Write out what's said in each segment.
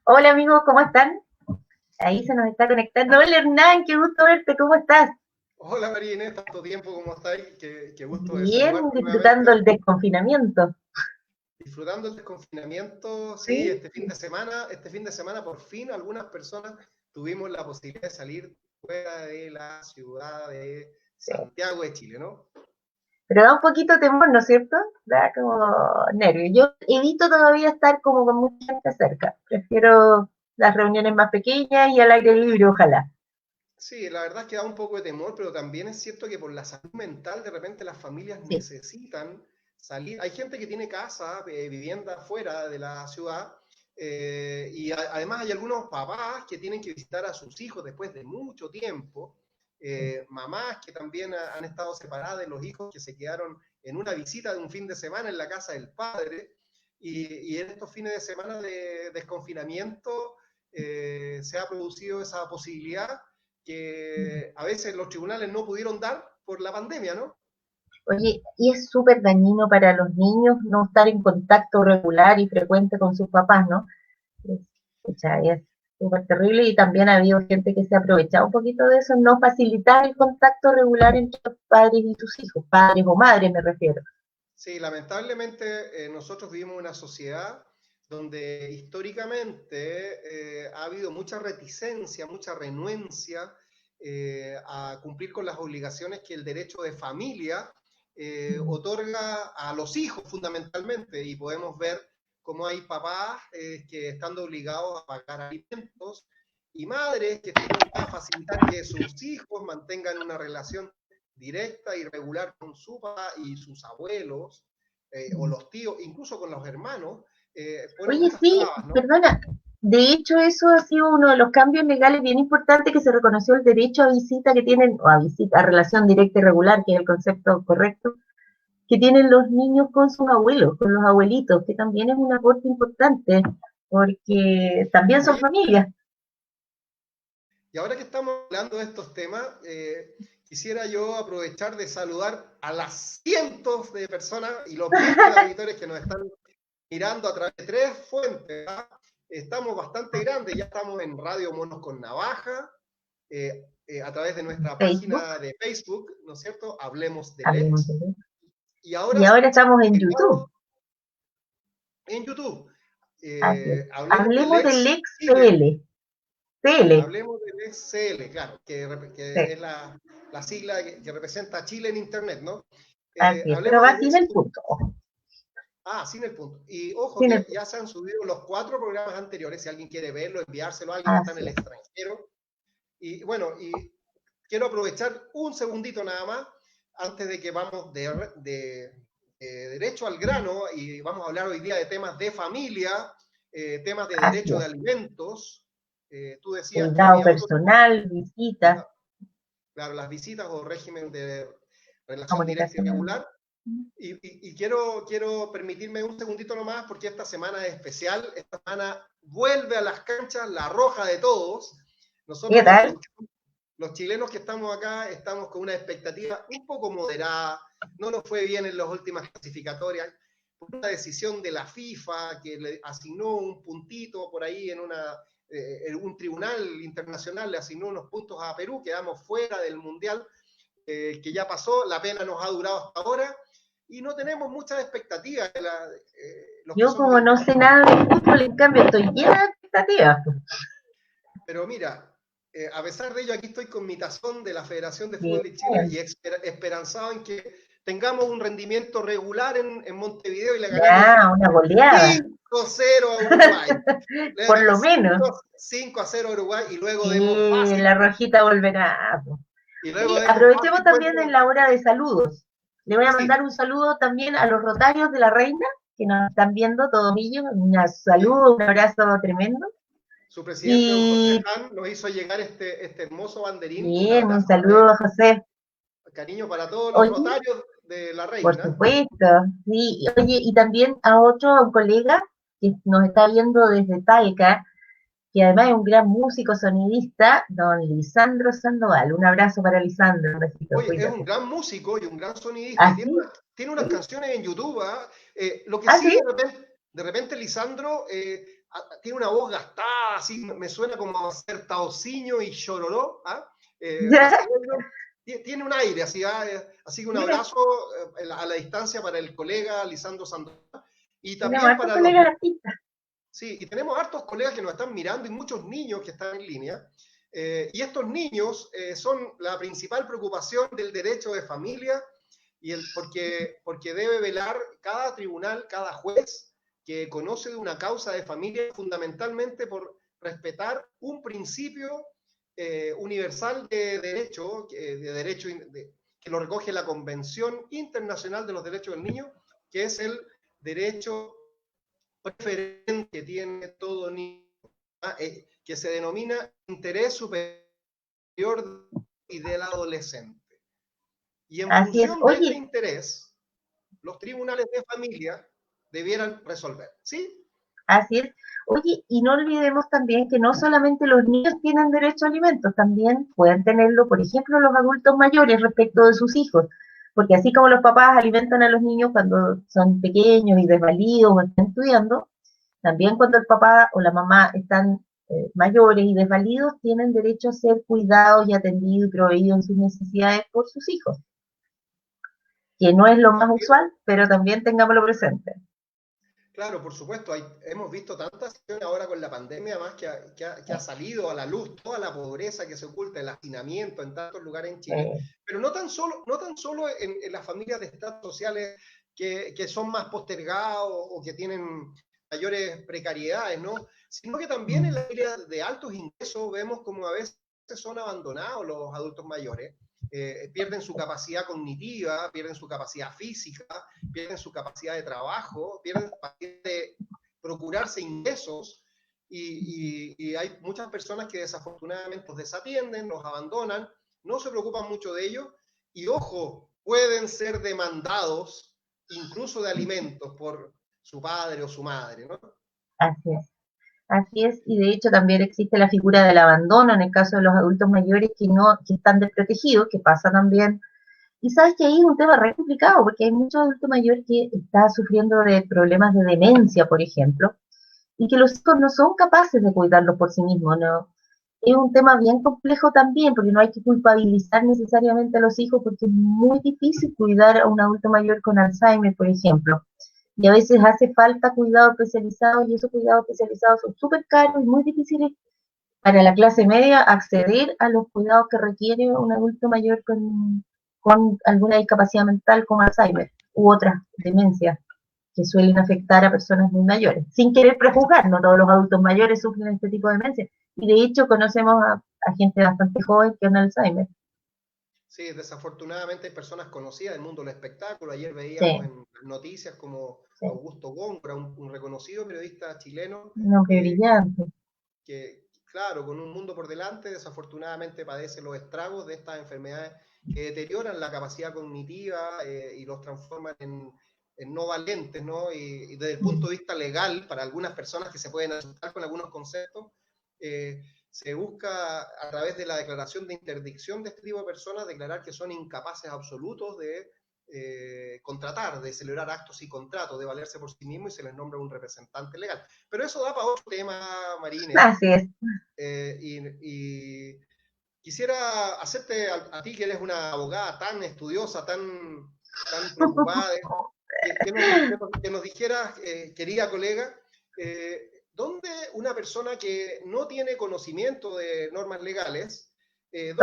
Hola amigos, ¿cómo están? Ahí se nos está conectando. Hola Hernán, qué gusto verte, ¿cómo estás? Hola María Inés, tanto tiempo, ¿cómo estáis? Qué gusto de Bien, saludarte disfrutando nuevamente. el desconfinamiento. Disfrutando el desconfinamiento, sí, Sí. este fin de semana por fin algunas personas tuvimos la posibilidad de salir fuera de la ciudad de Sí. Santiago de Chile, ¿no? Pero da un poquito de temor, ¿no es cierto? Da como nervio. Yo evito todavía estar como con mucha gente cerca. Prefiero las reuniones más pequeñas y al aire libre, ojalá. Sí, la verdad es que da un poco de temor, pero también es cierto que por la salud mental de repente las familias Sí. necesitan salir. Hay gente que tiene casa, vivienda fuera de la ciudad, y además hay algunos papás que tienen que visitar a sus hijos después de mucho tiempo, mamás que también han estado separadas de los hijos que se quedaron en una visita de un fin de semana en la casa del padre, y en estos fines de semana de desconfinamiento se ha producido esa posibilidad que a veces los tribunales no pudieron dar por la pandemia, ¿no? Oye, y es súper dañino para los niños no estar en contacto regular y frecuente con sus papás, ¿no? Pucha, es súper terrible y también ha habido gente que se ha aprovechado un poquito de eso, no facilitar el contacto regular entre los padres y sus hijos, padres o madres me refiero. Sí, lamentablemente nosotros vivimos en una sociedad donde históricamente ha habido mucha reticencia, mucha renuencia a cumplir con las obligaciones que el derecho de familia otorga a los hijos fundamentalmente, y podemos ver cómo hay papás que están obligados a pagar alimentos y madres que tienen que facilitar que sus hijos mantengan una relación directa y regular con su papá y sus abuelos, o los tíos, incluso con los hermanos, pone Oye, muchas sí, trabas, ¿no? perdona, de hecho eso ha sido uno de los cambios legales bien importantes que se reconoció el derecho a visita que tienen, o a visita, a relación directa y regular, que es el concepto correcto, que tienen los niños con sus abuelos, con los abuelitos, que también es un aporte importante, porque también son Oye, familias. y ahora que estamos hablando de estos temas, quisiera yo aprovechar de saludar a las cientos de personas y los miles de auditores que nos están mirando a través de tres fuentes. ¿Ah? Estamos bastante grandes, ya estamos en Radio Monos con Navaja, a través de nuestra Facebook, página de Facebook, ¿no es cierto? Hablemos del hablemos de ex. eso. Y ahora Y ahora estamos en YouTube. en YouTube. Así es. Hablemos del Hablemos del ex ex Chile, CL. CL. hablemos del ex CL, claro, que Sí, es la sigla que representa a Chile en Internet, ¿no? así es. Pero Hablemos va del sin ex. el punto. Ojo, Sin el punto. Y ojo sin el que punto. ya se han subido los cuatro programas anteriores, si alguien quiere verlo, enviárselo a alguien que está en Así el es. extranjero. Y bueno, y quiero aprovechar un segundito nada más, antes de que vamos de derecho al grano, y vamos a hablar hoy día de temas de familia, temas de Así derecho de es. alimentos. Tú decías que Cuidado había otro, personal, visita, claro, las visitas o régimen de relación directa y comunicación. regular. Y quiero permitirme un segundito nomás, porque esta semana es especial. Esta semana vuelve a las canchas la roja de todos. ¿Qué Nosotros tal? los chilenos que estamos acá estamos con una expectativa un poco moderada. No nos fue bien en las últimas clasificatorias por una decisión de la FIFA que le asignó un puntito por ahí en un tribunal internacional, le asignó unos puntos a Perú. Quedamos fuera del mundial, que ya pasó. La pena nos ha durado hasta ahora y no tenemos muchas expectativas los que Yo somos como no hinchas. sé nada de fútbol, en cambio estoy llena de expectativas. Pero mira, a pesar de ello, aquí estoy con mi tazón de la Federación de Bien. Fútbol de Chile y esperanzado en que tengamos un rendimiento regular en Montevideo y le ganemos Ya, una goleada, 5-0 a Uruguay. Le por lo ganemos menos. 5-0 a Uruguay y luego demos Sí, fácil. la rojita volverá. Y luego Oye, demos aprovechemos fácil también en cuento. la hora de saludos. Le voy a Sí, mandar un saludo también a los rotarios de la Reina, que nos están viendo, todos ellos. Un sí. saludo, un abrazo tremendo. Su presidente, don José Y Han, nos hizo llegar este hermoso banderín. Un bien, un abrazo saludo a José. cariño para todos los Oye, rotarios de la por Reina. supuesto, sí. Oye, y también a un colega que nos está viendo desde Talca, que además es un gran músico sonidista, don Lisandro Sandoval. Un abrazo para Lisandro, un besito, Oye, es un cuídate. gran músico y un gran sonidista y ¿Así? tiene unas ¿Sí? canciones en YouTube. ¿Ah? Lo que ¿Ah, sí, sí? de repente Lisandro, tiene una voz gastada, así me suena como a ser Taociño y Chororó, ¿ah? Tiene un aire, así, así que un abrazo a la distancia para el colega Lisandro Sandoval y Tenemos también hartos para los... colegas artistas. Sí, y tenemos hartos colegas que nos están mirando y muchos niños que están en línea. Y estos niños son la principal preocupación del derecho de familia porque debe velar cada tribunal, cada juez que conoce de una causa de familia fundamentalmente por respetar un principio universal de derecho, que lo recoge la Convención Internacional de los Derechos del Niño, que es el derecho preferente que tiene todo niño, que se denomina interés superior y del adolescente. Y en Así es. función de este Oye, interés, los tribunales de familia debieran resolver. ¿Sí? así es. Oye, y no olvidemos también que no solamente los niños tienen derecho a alimentos, también pueden tenerlo, por ejemplo, los adultos mayores respecto de sus hijos. Porque así como los papás alimentan a los niños cuando son pequeños y desvalidos o están estudiando, también cuando el papá o la mamá están mayores y desvalidos, tienen derecho a ser cuidados y atendidos y proveídos en sus necesidades por sus hijos, que no es lo más También, usual, pero también tengámoslo presente. claro, por supuesto, hemos visto tantas acciones ahora con la pandemia, más que ha salido a la luz toda la pobreza que se oculta, el hacinamiento en tantos lugares en Chile, Eh, pero no tan solo en las familias de estados sociales que son más postergados o que tienen mayores precariedades, ¿no? Sino que también en las familias de altos ingresos vemos como a veces son abandonados los adultos mayores, pierden su capacidad cognitiva, pierden su capacidad física, pierden su capacidad de trabajo, pierden su capacidad de procurarse ingresos y hay muchas personas que desafortunadamente los desatienden, los abandonan, no se preocupan mucho de ellos y ojo, pueden ser demandados incluso de alimentos por su padre o su madre, ¿no? así es. Así es, y de hecho también existe la figura del abandono en el caso de los adultos mayores que no, que están desprotegidos, que pasa también. Y sabes que ahí es un tema re complicado, porque hay muchos adultos mayores que están sufriendo de problemas de demencia, por ejemplo, y que los hijos no son capaces de cuidarlos por sí mismos, ¿no? Es un tema bien complejo también, porque no hay que culpabilizar necesariamente a los hijos, porque es muy difícil cuidar a un adulto mayor con Alzheimer, por ejemplo. Y a veces hace falta cuidados especializados y esos cuidados especializados son súper caros y muy difíciles para la clase media acceder a los cuidados que requiere un adulto mayor con alguna discapacidad mental como Alzheimer u otras demencias que suelen afectar a personas muy mayores. Sin querer prejuzgar, no todos los adultos mayores sufren este tipo de demencia. Y de hecho conocemos a gente bastante joven que tiene Alzheimer. Sí, desafortunadamente hay personas conocidas del mundo del espectáculo. Ayer veíamos Sí, en noticias como sí. Augusto Góngora, un reconocido periodista chileno, Un hombre eh, brillante. claro, con un mundo por delante, desafortunadamente padece los estragos de estas enfermedades que deterioran la capacidad cognitiva y los transforman en no valentes, ¿no? Y desde el punto de vista legal, para algunas personas que se pueden asustar con algunos conceptos, se busca a través de la declaración de interdicción de este tipo de personas declarar que son incapaces absolutos de contratar, de celebrar actos y contratos, de valerse por sí mismos y se les nombra un representante legal. Pero eso da para otro tema, Marines. Así es. Y quisiera hacerte a ti, que eres una abogada tan estudiosa, tan preocupada, que nos dijeras, querida colega, ¿dónde una persona que no tiene conocimiento de normas legales, Oye,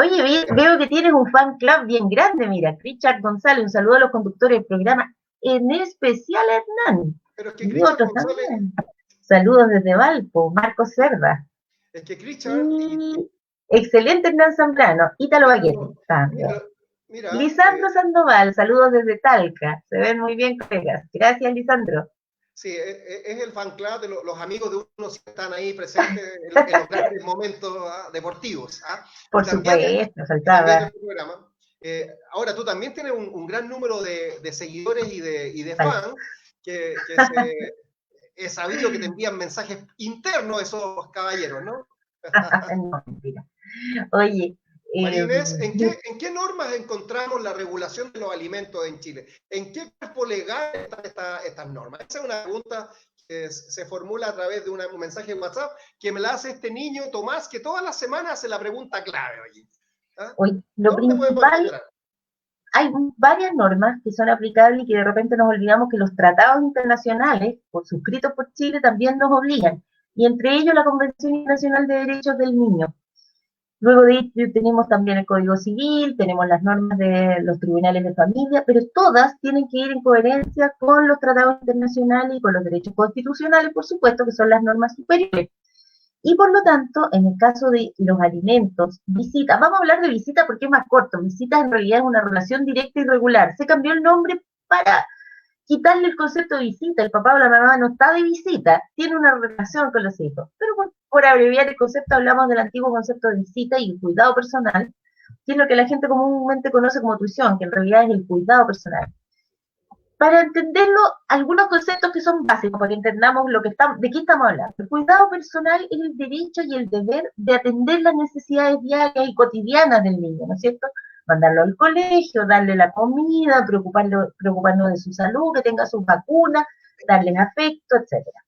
dónde... veo que tienes un fan club bien grande, mira, Richard González, un saludo a los conductores del programa, en especial a Hernán, Pero es que y Richard otros González, también. Saludos desde Valpo, Marcos Cerda, es que Richard y excelente Hernán Zambrano, Ítalo Baguetti, Ítalo, también. Ítalo, mira, Lisandro Sandoval, saludos desde Talca, se ven muy bien, colegas. Gracias, Lisandro. sí, es el fan club de los amigos de uno que están ahí presentes en los grandes momentos deportivos. Por Y también, supuesto, y también faltaba. el programa. Ahora, tú también tienes un gran número de seguidores y de fans que he sabido que te envían mensajes internos esos caballeros, ¿no? No, mentira. Oye, Marines, ¿en qué normas encontramos la regulación de los alimentos en Chile? ¿En qué cuerpo legal están estas normas? Esa es una pregunta se formula a través de un mensaje de WhatsApp que me la hace este niño Tomás, que todas las semanas hace la pregunta clave. Oye, ¿ah? Hoy, lo ¿Dónde podemos principal, encontrar? hay varias normas que son aplicables y que de repente nos olvidamos que los tratados internacionales, por suscritos por Chile, también nos obligan. Y entre ellos la Convención Internacional de Derechos del Niño. Luego de ello tenemos también el Código Civil, tenemos las normas de los tribunales de familia, pero todas tienen que ir en coherencia con los tratados internacionales y con los derechos constitucionales, por supuesto, que son las normas superiores. Y por lo tanto, en el caso de los alimentos, visitas, vamos a hablar de visitas porque es más corto, visitas en realidad es una relación directa y regular. Se cambió el nombre para quitarle el concepto de visita. El papá o la mamá no está de visita, tiene una relación con los hijos. Pero por abreviar el concepto, hablamos del antiguo concepto de visita y el cuidado personal, que es lo que la gente comúnmente conoce como tuición, que en realidad es el cuidado personal. Para entenderlo, algunos conceptos que son básicos, para que entendamos de qué estamos hablando. El cuidado personal es el derecho y el deber de atender las necesidades diarias y cotidianas del niño, ¿no es cierto? Mandarlo al colegio, darle la comida, preocuparnos de su salud, que tenga sus vacunas, darles afecto, etcétera.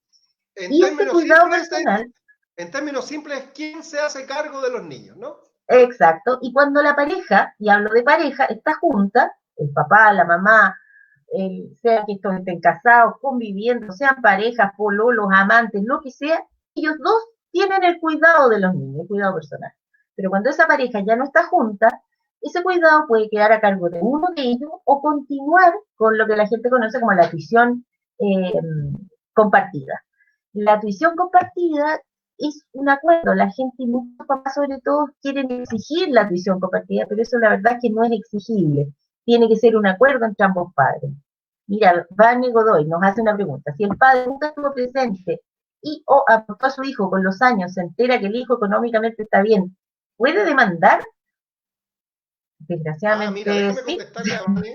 Y este cuidado personal... En términos simples, ¿quién se hace cargo de los niños, no? Exacto. Y cuando la pareja, y hablo de pareja, está junta, el papá, la mamá, sea que estos estén casados, conviviendo, sean parejas, pololos, amantes, lo que sea, ellos dos tienen el cuidado de los niños, el cuidado personal. Pero cuando esa pareja ya no está junta, ese cuidado puede quedar a cargo de uno de ellos o continuar con lo que la gente conoce como la tuición compartida. La tuición compartida es un acuerdo. La gente y muchos papás sobre todo quieren exigir la tuición compartida, pero eso la verdad es que no es exigible. Tiene que ser un acuerdo entre ambos padres. Mira, Vane Godoy nos hace una pregunta. Si el padre nunca estuvo presente y o aportó a su hijo con los años, se entera que el hijo económicamente está bien, ¿puede demandar? Desgraciadamente, mira, déjame sí. contestarle a Vane.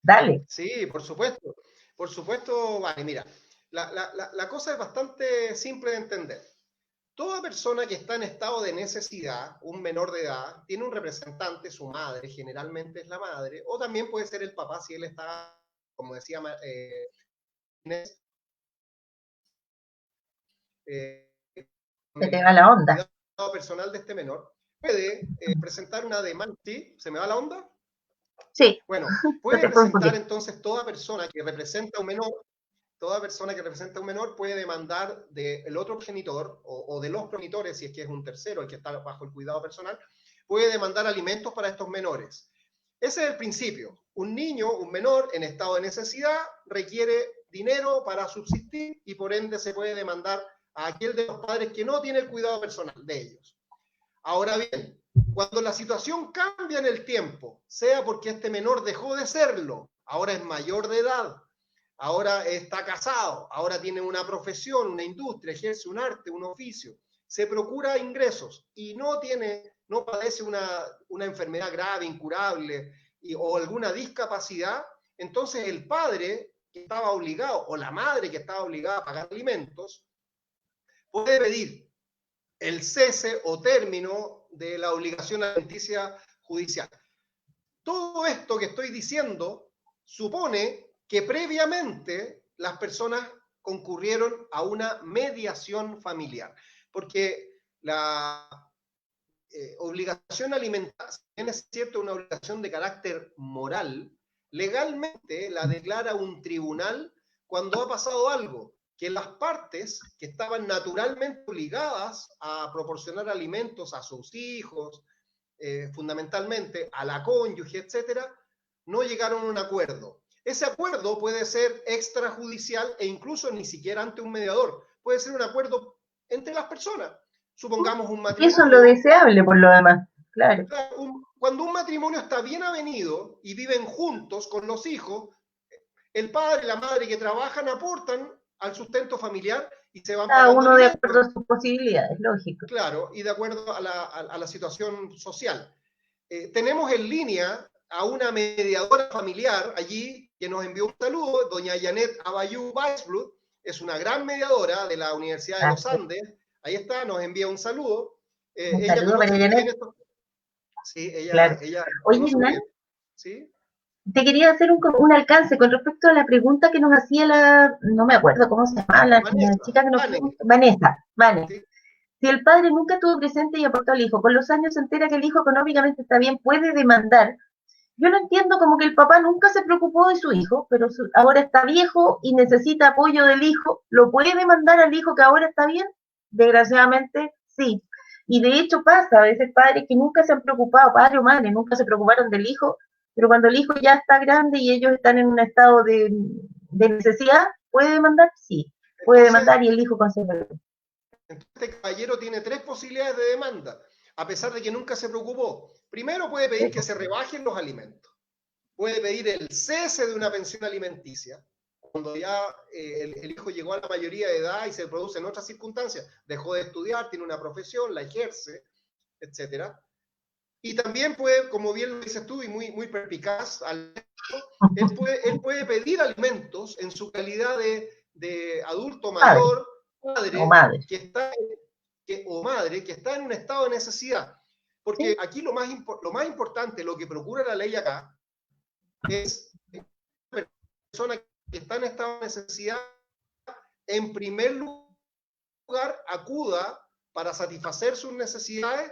Dale. Sí, por supuesto. Por supuesto, Vane. Mira, la cosa es bastante simple de entender. Toda persona que está en estado de necesidad, un menor de edad, tiene un representante, su madre, generalmente es la madre, o también puede ser el papá si él está, como decía Inés, Se te va la onda. cuidado personal de este menor, puede presentar una demanda. ¿Sí? ¿Se me va la onda? Sí. Bueno, puede presentar entonces toda persona que representa a un menor. Toda persona que representa a un menor puede demandar del otro progenitor o de los progenitores, si es que es un tercero el que está bajo el cuidado personal, puede demandar alimentos para estos menores. Ese es el principio. Un niño, un menor en estado de necesidad requiere dinero para subsistir y por ende se puede demandar a aquel de los padres que no tiene el cuidado personal de ellos. Ahora bien, cuando la situación cambia en el tiempo, sea porque este menor dejó de serlo, ahora es mayor de edad, ahora está casado, ahora tiene una profesión, una industria, ejerce un arte, un oficio, se procura ingresos y no padece una enfermedad grave, incurable o alguna discapacidad, entonces el padre que estaba obligado o la madre que estaba obligada a pagar alimentos puede pedir el cese o término de la obligación alimenticia judicial. Todo esto que estoy diciendo supone que previamente las personas concurrieron a una mediación familiar, porque la obligación alimentaria, si bien es cierto una obligación de carácter moral, legalmente la declara un tribunal cuando ha pasado algo, que las partes que estaban naturalmente obligadas a proporcionar alimentos a sus hijos, fundamentalmente a la cónyuge, etcétera, no llegaron a un acuerdo. Ese acuerdo puede ser extrajudicial e incluso ni siquiera ante un mediador. Puede ser un acuerdo entre las personas. Supongamos un matrimonio. Eso es lo deseable por lo demás, claro. Cuando un matrimonio está bien avenido y viven juntos con los hijos, el padre y la madre que trabajan aportan al sustento familiar y se van cada pagando uno de alimentos. acuerdo a sus posibilidades, lógico. Claro, y de acuerdo a la situación social. Tenemos en línea a una mediadora familiar allí que nos envió un saludo, doña Janet Abayú Weisblut, es una gran mediadora de la Universidad de los Andes. Ahí está, nos envía un saludo. Un ella saludo conoce para muy Janet. bien esto. Sí, Claro. ella Oye, conoce muy Hernán, bien. ¿Sí? te quería hacer un alcance con respecto a la pregunta que nos hacía no me acuerdo cómo se llama, la Vanessa, chica que nos Vane, preguntó, Vanessa, vale. ¿sí? Si el padre nunca estuvo presente y aportó al hijo, con los años se entera que el hijo económicamente está bien, puede demandar. Yo lo entiendo como que el papá nunca se preocupó de su hijo, pero ahora está viejo y necesita apoyo del hijo. ¿Lo puede demandar al hijo que ahora está bien? Desgraciadamente, sí. Y de hecho pasa, a veces padres que nunca se han preocupado, padre o madre, nunca se preocuparon del hijo, pero cuando el hijo ya está grande y ellos están en un estado de necesidad, ¿puede demandar? Sí, puede Entonces, demandar y el hijo conserva. este caballero tiene tres posibilidades de demanda, a pesar de que nunca se preocupó. Primero, puede pedir que se rebajen los alimentos. Puede pedir el cese de una pensión alimenticia, cuando ya el hijo llegó a la mayoría de edad y se produce en otras circunstancias. Dejó de estudiar, tiene una profesión, la ejerce, etcétera. Y también puede, como bien lo dices tú, y muy perspicaz, él puede pedir alimentos en su calidad de adulto Padre mayor, o padre, madre. o madre, que está en un estado de necesidad. Porque ¿Sí? aquí lo más importante, lo que procura la ley acá, es que la persona que está en estado de necesidad, en primer lugar, acuda para satisfacer sus necesidades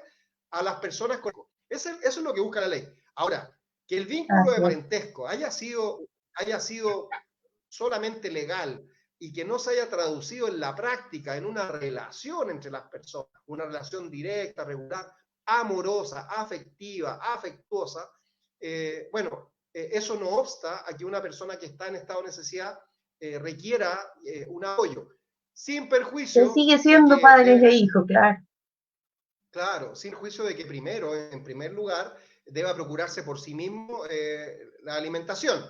a las personas con... Eso es lo que busca la ley. Ahora, que el vínculo de Así es. parentesco haya sido solamente legal y que no se haya traducido en la práctica en una relación entre las personas, una relación directa, regular, amorosa, afectiva, afectuosa, bueno, eso no obsta a que una persona que está en estado de necesidad requiera un apoyo, sin Se perjuicio sigue de siendo que padres e hijos, claro. claro, sin juicio de que primero, en primer lugar, deba procurarse por sí mismo la alimentación.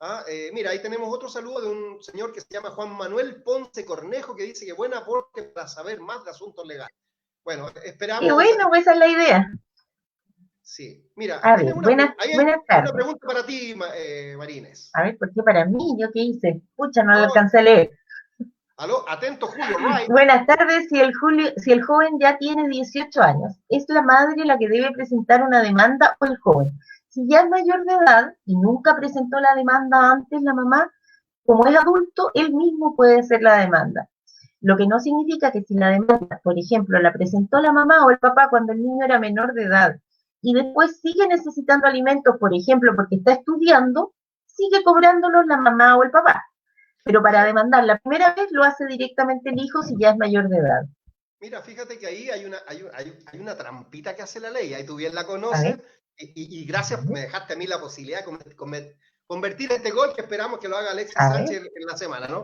¿Ah? Mira, ahí tenemos otro saludo de un señor que se llama Juan Manuel Ponce Cornejo, que dice que buen aporte para saber más de asuntos legales. Bueno, Y esperamos bueno, pues esa es la idea. sí. Mira, A ver, tenemos buenas, ahí hay buenas una tardes. pregunta para ti, Marines. A ver, ¿por qué para mí? ¿Yo qué hice? Pucha, no la No, alcancé a leer. aló, atento Julio Wright. Buenas tardes, si el joven ya tiene 18 años, ¿es la madre la que debe presentar una demanda o el joven? Si ya es mayor de edad y nunca presentó la demanda antes la mamá, como es adulto, él mismo puede hacer la demanda. Lo que no significa que si la demanda, por ejemplo, la presentó la mamá o el papá cuando el niño era menor de edad y después sigue necesitando alimentos, por ejemplo, porque está estudiando, sigue cobrándolos la mamá o el papá. Pero para Mira, demandar la primera vez lo hace directamente el hijo si ya es mayor de edad. Mira, fíjate que ahí hay una trampita que hace la ley, ahí tú bien la A conoces, ver, y gracias, me dejaste a mí la posibilidad de convertir este gol que esperamos que lo haga Alexis a ver. Sánchez en la semana, ¿no?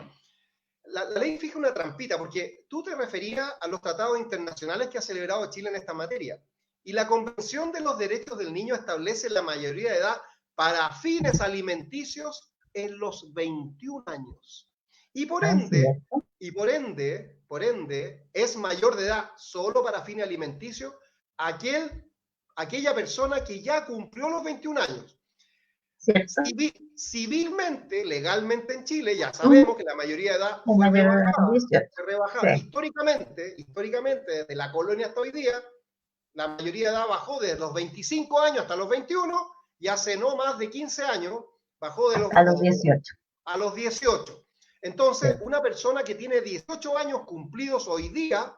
La ley fija una trampita, porque tú te referías a los tratados internacionales que ha celebrado Chile en esta materia, y la Convención de los Derechos del Niño establece la mayoría de edad para fines alimenticios en los 21 años. Y por Así ende, es. es mayor de edad solo para fines alimenticios aquella persona que ya cumplió los 21 años. ¿Cierto? Civilmente, legalmente en Chile, ya Uh -huh. sabemos que la mayoría de edad Es mayor de edad, 18. fue rebajada. Sí. Históricamente, desde la colonia hasta hoy día, la mayoría de edad bajó de los 25 años hasta los 21 y hace no más de 15 años bajó Hasta los 18. a los 18. Entonces, Sí. una persona que tiene 18 años cumplidos hoy día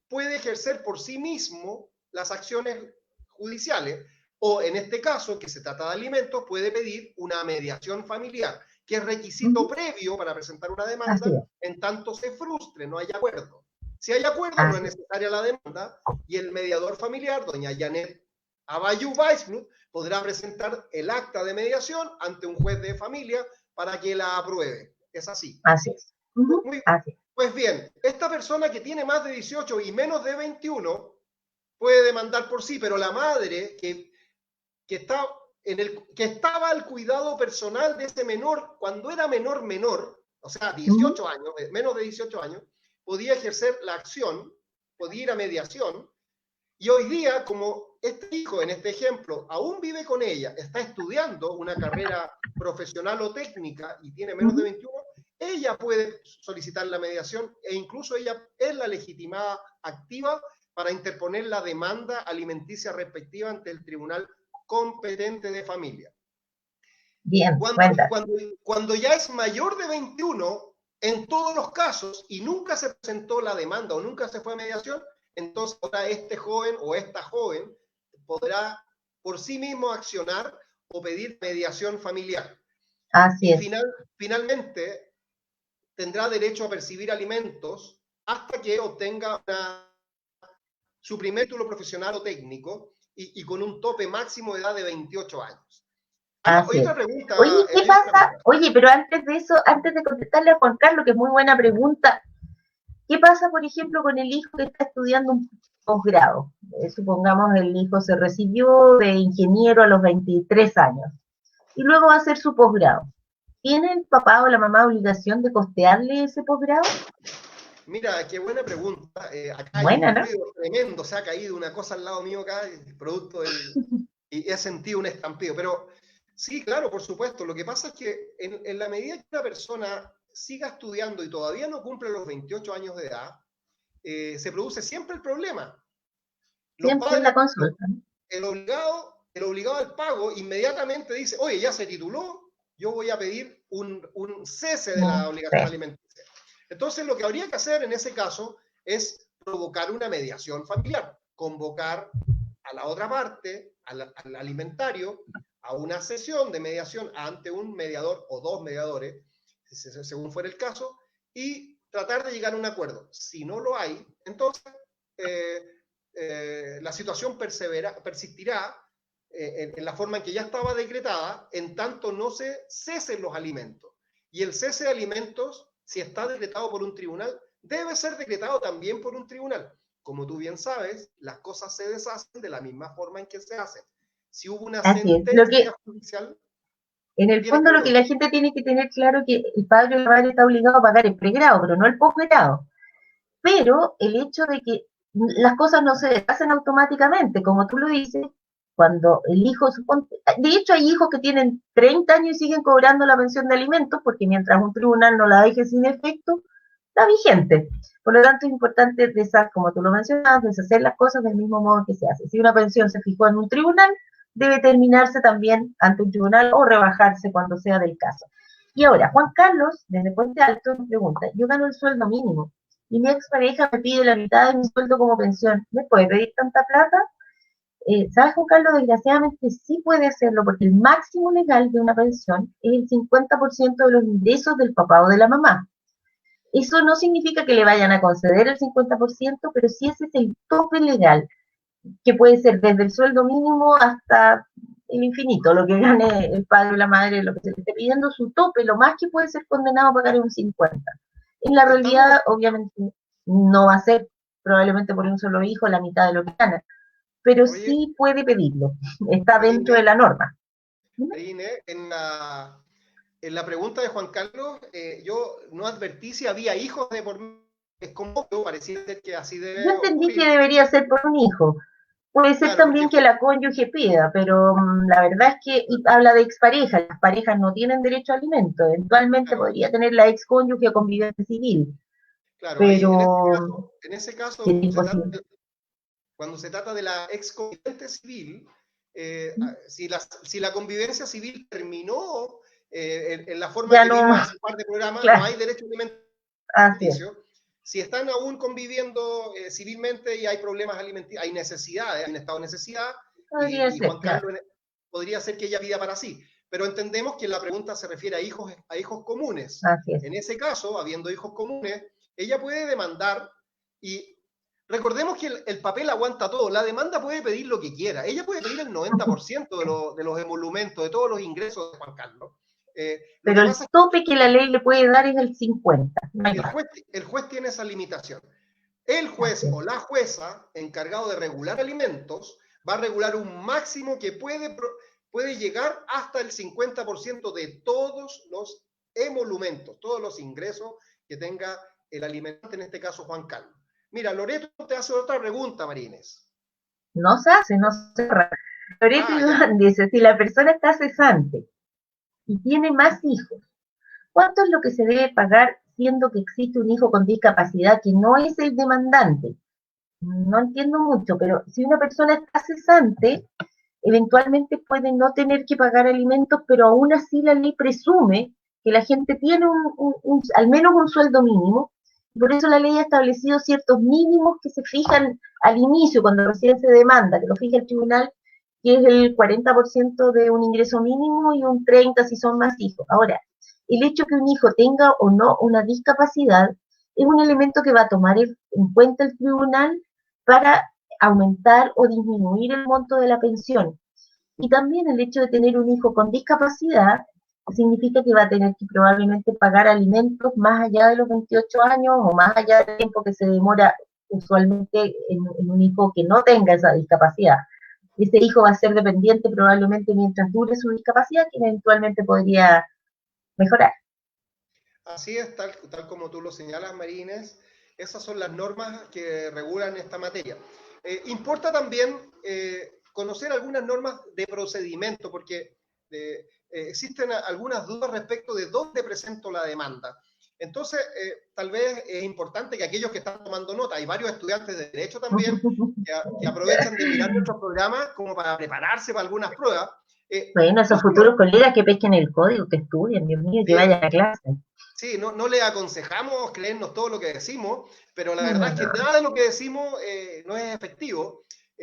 puede ejercer por sí mismo las acciones judiciales o, en este caso, que se trata de alimentos, puede pedir una mediación familiar, que es Uh requisito -huh. previo para presentar una Así demanda es. en tanto se frustre, no hay acuerdo. Si hay acuerdo, no es Así es. necesaria la demanda y el mediador familiar, doña Janet Abayú Weisblut, podrá presentar el acta de mediación ante un juez de familia para que la apruebe. Es así. Así es. Uh -huh. Muy, Así es. pues bien, esta persona que tiene más de 18 y menos de 21 puede demandar por sí, pero la madre que, está que estaba al cuidado personal de ese menor cuando era menor, o sea, Uh -huh. 18 años, menos de 18 años, podía ejercer la acción, podía ir a mediación, y hoy día, como este hijo en este ejemplo aún vive con ella, está estudiando una carrera profesional o técnica y tiene Uh menos de -huh. 21, ella puede solicitar la mediación e incluso ella es la legitimada activa para interponer la demanda alimenticia respectiva ante el tribunal competente de familia. Bien, Cuando, cuenta. cuando, cuando ya es mayor de 21, en todos los casos, y nunca se presentó la demanda o nunca se fue a mediación, entonces ahora este joven o esta joven podrá por sí mismo accionar o pedir mediación familiar. Así Y es. finalmente tendrá derecho a percibir alimentos hasta que obtenga su primer título profesional o técnico y con un tope máximo de edad de 28 años. Así Hay es. otra pregunta, Oye, ¿qué hay otra pasa? pregunta. Oye, pero antes de eso, antes de contestarle a Juan Carlos, que es muy buena pregunta, ¿qué pasa, por ejemplo, con el hijo que está estudiando un posgrado? Supongamos el hijo se recibió de ingeniero a los 23 años y luego va a hacer su posgrado. ¿Tiene el papá o la mamá obligación de costearle ese posgrado? Mira, qué buena pregunta. Acá hay Buena, un ¿no? ruido tremendo, se ha caído una cosa al lado mío acá, producto del... Y he sentido un estampido. Pero sí, claro, por supuesto. Lo que pasa es que en la medida que una persona siga estudiando y todavía no cumple los 28 años de edad, se produce siempre el problema. Los Siempre es la padres, consulta, ¿no? el obligado al pago, inmediatamente dice, oye, ya se tituló, yo voy a pedir un cese de la obligación Sí, alimenticia. Entonces, lo que habría que hacer en ese caso es provocar una mediación familiar, convocar a la otra parte, al alimentario, a una sesión de mediación ante un mediador o dos mediadores, según fuera el caso, y tratar de llegar a un acuerdo. Si no lo hay, entonces eh, la situación persistirá en la forma en que ya estaba decretada, en tanto no se cesen los alimentos. Y el cese de alimentos, si está decretado por un tribunal, debe ser decretado también por un tribunal. Como tú bien sabes, las cosas se deshacen de la misma forma en que se hacen. Si hubo una así es. Lo que, sentencia judicial, en el tiene que fondo, ver lo que todo. la gente tiene que tener claro es que el padre o la madre está obligado a pagar el pregrado, pero no el posgrado. Pero el hecho de que las cosas no se hacen automáticamente, como tú lo dices, cuando el hijo, de hecho hay hijos que tienen 30 años y siguen cobrando la pensión de alimentos porque mientras un tribunal no la deje sin efecto, está vigente. Por lo tanto, es importante, como tú lo mencionabas, deshacer las cosas del mismo modo que se hace. Si una pensión se fijó en un tribunal, debe terminarse también ante un tribunal o rebajarse cuando sea del caso. Y ahora, Juan Carlos, desde Puente Alto, me pregunta, yo gano el sueldo mínimo y mi expareja me pide la mitad de mi sueldo como pensión, ¿me puede pedir tanta plata? ¿Sabes, Juan Carlos? Desgraciadamente sí puede hacerlo porque el máximo legal de una pensión es el 50% de los ingresos del papá o de la mamá. Eso no significa que le vayan a conceder el 50%, pero sí ese es el tope legal, que puede ser desde el sueldo mínimo hasta el infinito, lo que gane el padre o la madre, lo que se le esté pidiendo, su tope, lo más que puede ser condenado a pagar es un 50%. En la Estamos, realidad, obviamente, no va a ser probablemente por un solo hijo la mitad de lo que gana, pero oye, sí puede pedirlo, está dentro de Marine, la norma. Marine, en la pregunta de Juan Carlos, yo no advertí si había hijos de por medio. Es como parecía ser que así Yo debe entendí que ocurrir. debería ser por un hijo. Puede ser Claro, porque también que la cónyuge pida, pero la verdad es que y habla de expareja, las parejas no tienen derecho a alimento, eventualmente claro, podría tener la ex cónyuge o convivencia civil, claro, ahí pero en ese caso, es imposible. cuando se trata de la ex convivencia civil, si la convivencia civil terminó en la forma Ya que no, vimos hace un par de programas, no claro, hay derecho así es, alimenticio. Si están aún conviviendo civilmente y hay problemas alimenticios, hay necesidades, hay un estado de necesidad, podría y ser, Juan claro, Carlos podría ser que ella pida para sí. Pero entendemos que la pregunta se refiere a hijos comunes. así es. En ese caso, habiendo hijos comunes, ella puede demandar y recordemos que el papel aguanta todo. La demanda puede pedir lo que quiera. Ella puede pedir el 90% de los emolumentos, de todos los ingresos de Juan Carlos. Lo Pero que el pasa es tope que la ley le puede dar es el 50, no hay que más. el juez tiene esa limitación. El Así juez es. o la jueza encargado de regular alimentos va a regular un máximo que puede llegar hasta el 50% de todos los emolumentos, todos los ingresos que tenga el alimentante, en este caso Juan Carlos. Mira, Loreto te hace otra pregunta, Marínez. No se hace, no se cerra. Loreto Ah, ya. Iván dice, si la persona está cesante y tiene más hijos, ¿cuánto es lo que se debe pagar siendo que existe un hijo con discapacidad que no es el demandante? No entiendo mucho, pero si una persona está cesante, eventualmente puede no tener que pagar alimentos, pero aún así la ley presume que la gente tiene al menos un sueldo mínimo, y por eso la ley ha establecido ciertos mínimos que se fijan al inicio, cuando recién se demanda, que lo fija el tribunal, que es el 40% de un ingreso mínimo y un 30% si son más hijos. Ahora, el hecho que un hijo tenga o no una discapacidad es un elemento que va a tomar en cuenta el tribunal para aumentar o disminuir el monto de la pensión. Y también el hecho de tener un hijo con discapacidad significa que va a tener que probablemente pagar alimentos más allá de los 28 años o más allá del tiempo que se demora usualmente en un hijo que no tenga esa discapacidad. Ese hijo va a ser dependiente probablemente mientras dure su discapacidad, que eventualmente podría mejorar. Así es, tal como tú lo señalas, Marines, esas son las normas que regulan esta materia. Importa también conocer algunas normas de procedimiento, porque existen algunas dudas respecto de dónde presento la demanda. Entonces, tal vez es importante que aquellos que están tomando nota, hay varios estudiantes de Derecho también, que aprovechan de mirar nuestros programas como para prepararse para algunas pruebas. Bueno, esos futuros colegas que pesquen el código, que estudien, Dios mío, que vayan a clase. Sí, no le aconsejamos creernos todo lo que decimos, pero la No, verdad no, es que no. nada de lo que decimos no es efectivo.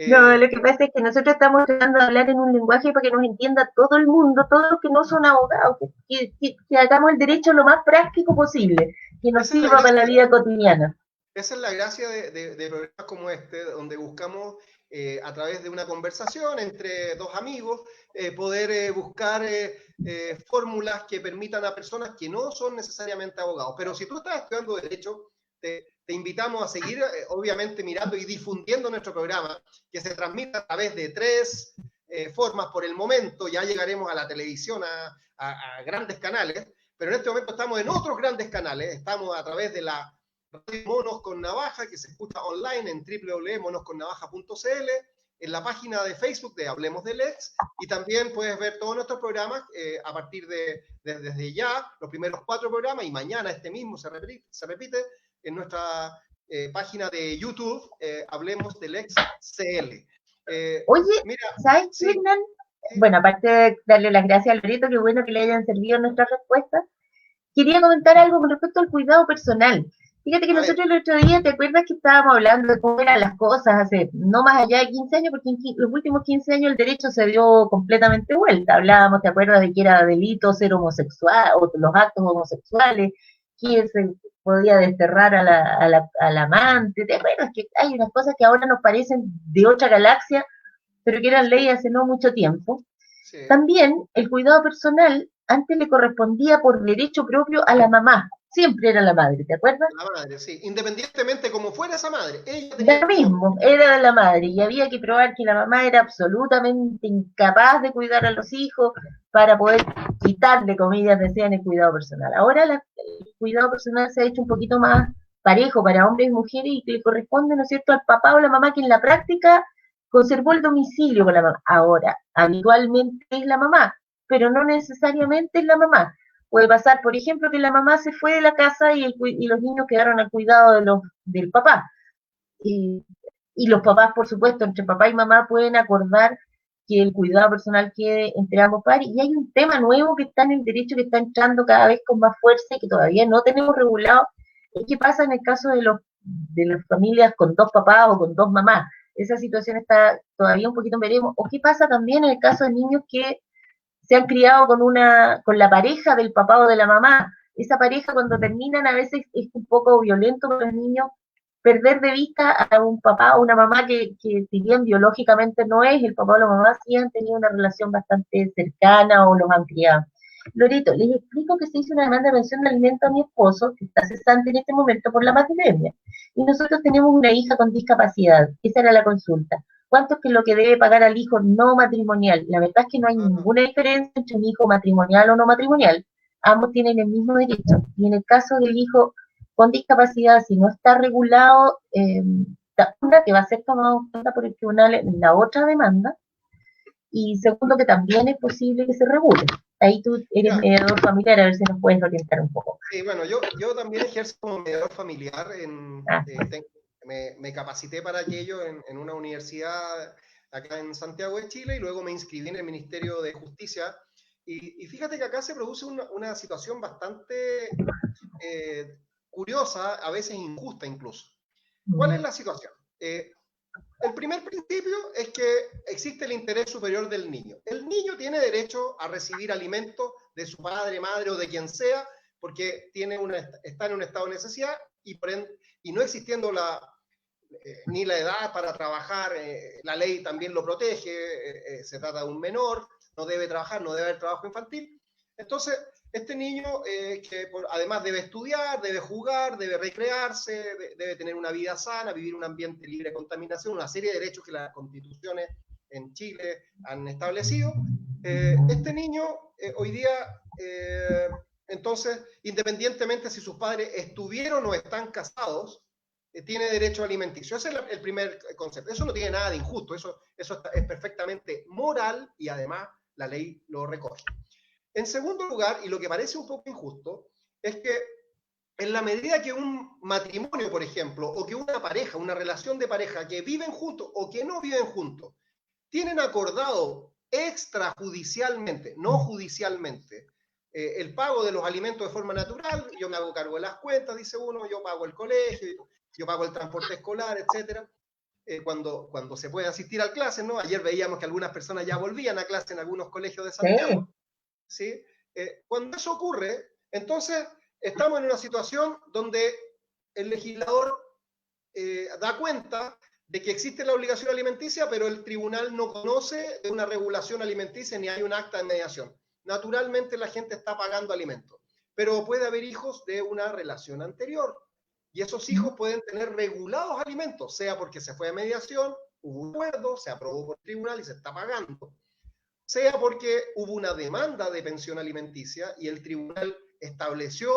No, Eh, lo que pasa es que nosotros estamos tratando de hablar en un lenguaje para que nos entienda todo el mundo, todos los que no son abogados, que hagamos el derecho lo más práctico posible, que nos esa es la sirva para la gracia, vida cotidiana. esa es la gracia de programas como este, donde buscamos a través de una conversación entre dos amigos poder buscar fórmulas que permitan a personas que no son necesariamente abogados. Pero si tú estás estudiando Derecho, te invitamos a seguir, obviamente, mirando y difundiendo nuestro programa, que se transmite a través de tres formas por el momento. Ya llegaremos a la televisión, a grandes canales, pero en este momento estamos en otros grandes canales. Estamos a través de la Monos con Navaja, que se escucha online en www.monosconnavaja.cl, en la página de Facebook de Hablemos del Ex, y también puedes ver todos nuestros programas a partir desde ya, los primeros 4 programas, y mañana este mismo se repite en nuestra página de YouTube, Hablemos del Ex CL. Oye, Mira, ¿sabes qué, sí, Hernán? sí, Bueno, aparte de darle las gracias al Lorito, qué bueno que le hayan servido nuestras respuestas, quería comentar algo con respecto al cuidado personal. Fíjate que a ver, nosotros el otro día, ¿te acuerdas que estábamos hablando de cómo eran las cosas hace no más allá de 15 años? Porque en los últimos 15 años el derecho se dio completamente vuelta. Hablábamos, ¿te acuerdas de que era delito ser homosexual o los actos homosexuales? Que se podía desterrar al amante. ¿Te acuerdas que hay unas cosas que ahora nos parecen de otra galaxia, pero que eran ley sí, hace no mucho tiempo? sí, También el cuidado personal antes le correspondía por derecho propio a la mamá, siempre era la madre, ¿te acuerdas? la madre, sí, independientemente como fuera esa madre, ella tenía Da el cuidado. mismo, era de la madre y había que probar que la mamá era absolutamente incapaz de cuidar a los hijos para poder quitarle, comillas, decían, el cuidado personal. Ahora el cuidado personal se ha hecho un poquito más parejo para hombres y mujeres y que le corresponde, ¿no es cierto?, al papá o la mamá que en la práctica conservó el domicilio con la mamá. Ahora, habitualmente es la mamá, pero no necesariamente es la mamá. Puede pasar, por ejemplo, que la mamá se fue de la casa y los niños quedaron al cuidado del papá. Y, y los papás, por supuesto, entre papá y mamá pueden acordar que el cuidado personal quede entre ambos padres. Y hay un tema nuevo que está en el derecho, que está entrando cada vez con más fuerza y que todavía no tenemos regulado. ¿Qué pasa en el caso de las familias con dos papás o con dos mamás? Esa situación está todavía un poquito en veremos. ¿O qué pasa también en el caso de niños que se han criado con la pareja del papá o de la mamá? Esa pareja cuando terminan a veces es un poco violento para los niños perder de vista a un papá o una mamá que si bien biológicamente no es, el papá o la mamá sí han tenido una relación bastante cercana o los han criado. Lorito, les explico que se hizo una demanda de pensión de alimento a mi esposo, que está cesante en este momento por la pandemia. Y nosotros tenemos una hija con discapacidad. Esa era la consulta. ¿Cuánto es que lo que debe pagar al hijo no matrimonial? La verdad es que no hay Ajá. ninguna diferencia entre un hijo matrimonial o no matrimonial. Ambos tienen el mismo derecho. Y en el caso del hijo con discapacidad, si no está regulado, una, que va a ser tomado en cuenta por el tribunal en la otra demanda, y segundo, que también es posible que se regule. Ahí tú eres Mira, mediador familiar, a ver si nos puedes orientar un poco. sí, bueno, yo también ejerzo como mediador familiar. Ah, Me capacité para aquello en una universidad acá en Santiago de Chile, y luego me inscribí en el Ministerio de Justicia. Y fíjate que acá se produce una situación bastante curiosa, a veces injusta incluso. ¿Cuál es la situación? El primer principio es que existe el interés superior del niño. El niño tiene derecho a recibir alimentos de su padre, madre o de quien sea, porque está en un estado de necesidad y no existiendo ni la edad para trabajar, la ley también lo protege, se trata de un menor, no debe trabajar, no debe haber trabajo infantil. Entonces, este niño, además debe estudiar, debe jugar, debe recrearse, debe tener una vida sana, vivir en un ambiente libre de contaminación, una serie de derechos que las constituciones en Chile han establecido. Este niño hoy día, entonces, independientemente si sus padres estuvieron o están casados, tiene derecho alimenticio. Ese es el primer concepto. Eso no tiene nada de injusto, eso es perfectamente moral y además la ley lo recoge. En segundo lugar, y lo que parece un poco injusto, es que en la medida que un matrimonio, por ejemplo, o que una pareja, una relación de pareja que viven juntos o que no viven juntos, tienen acordado extrajudicialmente, no judicialmente, el pago de los alimentos de forma natural, yo me hago cargo de las cuentas, dice uno, yo pago el colegio, yo pago el transporte escolar, etcétera. Cuando se puede asistir a clases, ¿no? Ayer veíamos que algunas personas ya volvían a clase en algunos colegios de Santiago. ¿Sí? Cuando eso ocurre, entonces estamos en una situación donde el legislador da cuenta de que existe la obligación alimenticia, pero el tribunal no conoce de una regulación alimenticia ni hay un acta de mediación. Naturalmente la gente está pagando alimentos, pero puede haber hijos de una relación anterior y esos hijos pueden tener regulados alimentos, sea porque se fue a mediación, hubo un acuerdo, se aprobó por el tribunal y se está pagando, sea porque hubo una demanda de pensión alimenticia y el tribunal estableció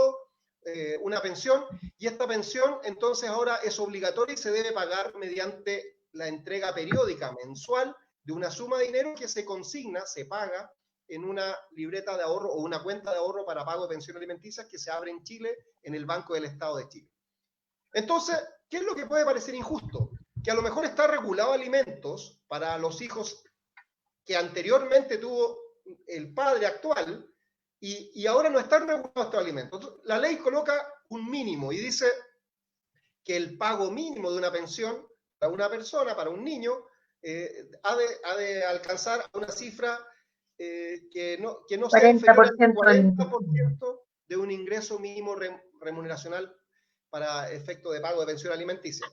una pensión y esta pensión entonces ahora es obligatoria y se debe pagar mediante la entrega periódica mensual de una suma de dinero que se consigna, se paga en una libreta de ahorro o una cuenta de ahorro para pago de pensión alimenticia que se abre en Chile en el Banco del Estado de Chile. Entonces, ¿qué es lo que puede parecer injusto? Que a lo mejor está regulado alimentos para los hijos que anteriormente tuvo el padre actual y ahora no están regulados estos alimentos. La ley coloca un mínimo y dice que el pago mínimo de una pensión para una persona, para un niño, ha de alcanzar una cifra que no sea inferior al 40% de un ingreso mínimo remuneracional para efecto de pago de pensión alimenticia.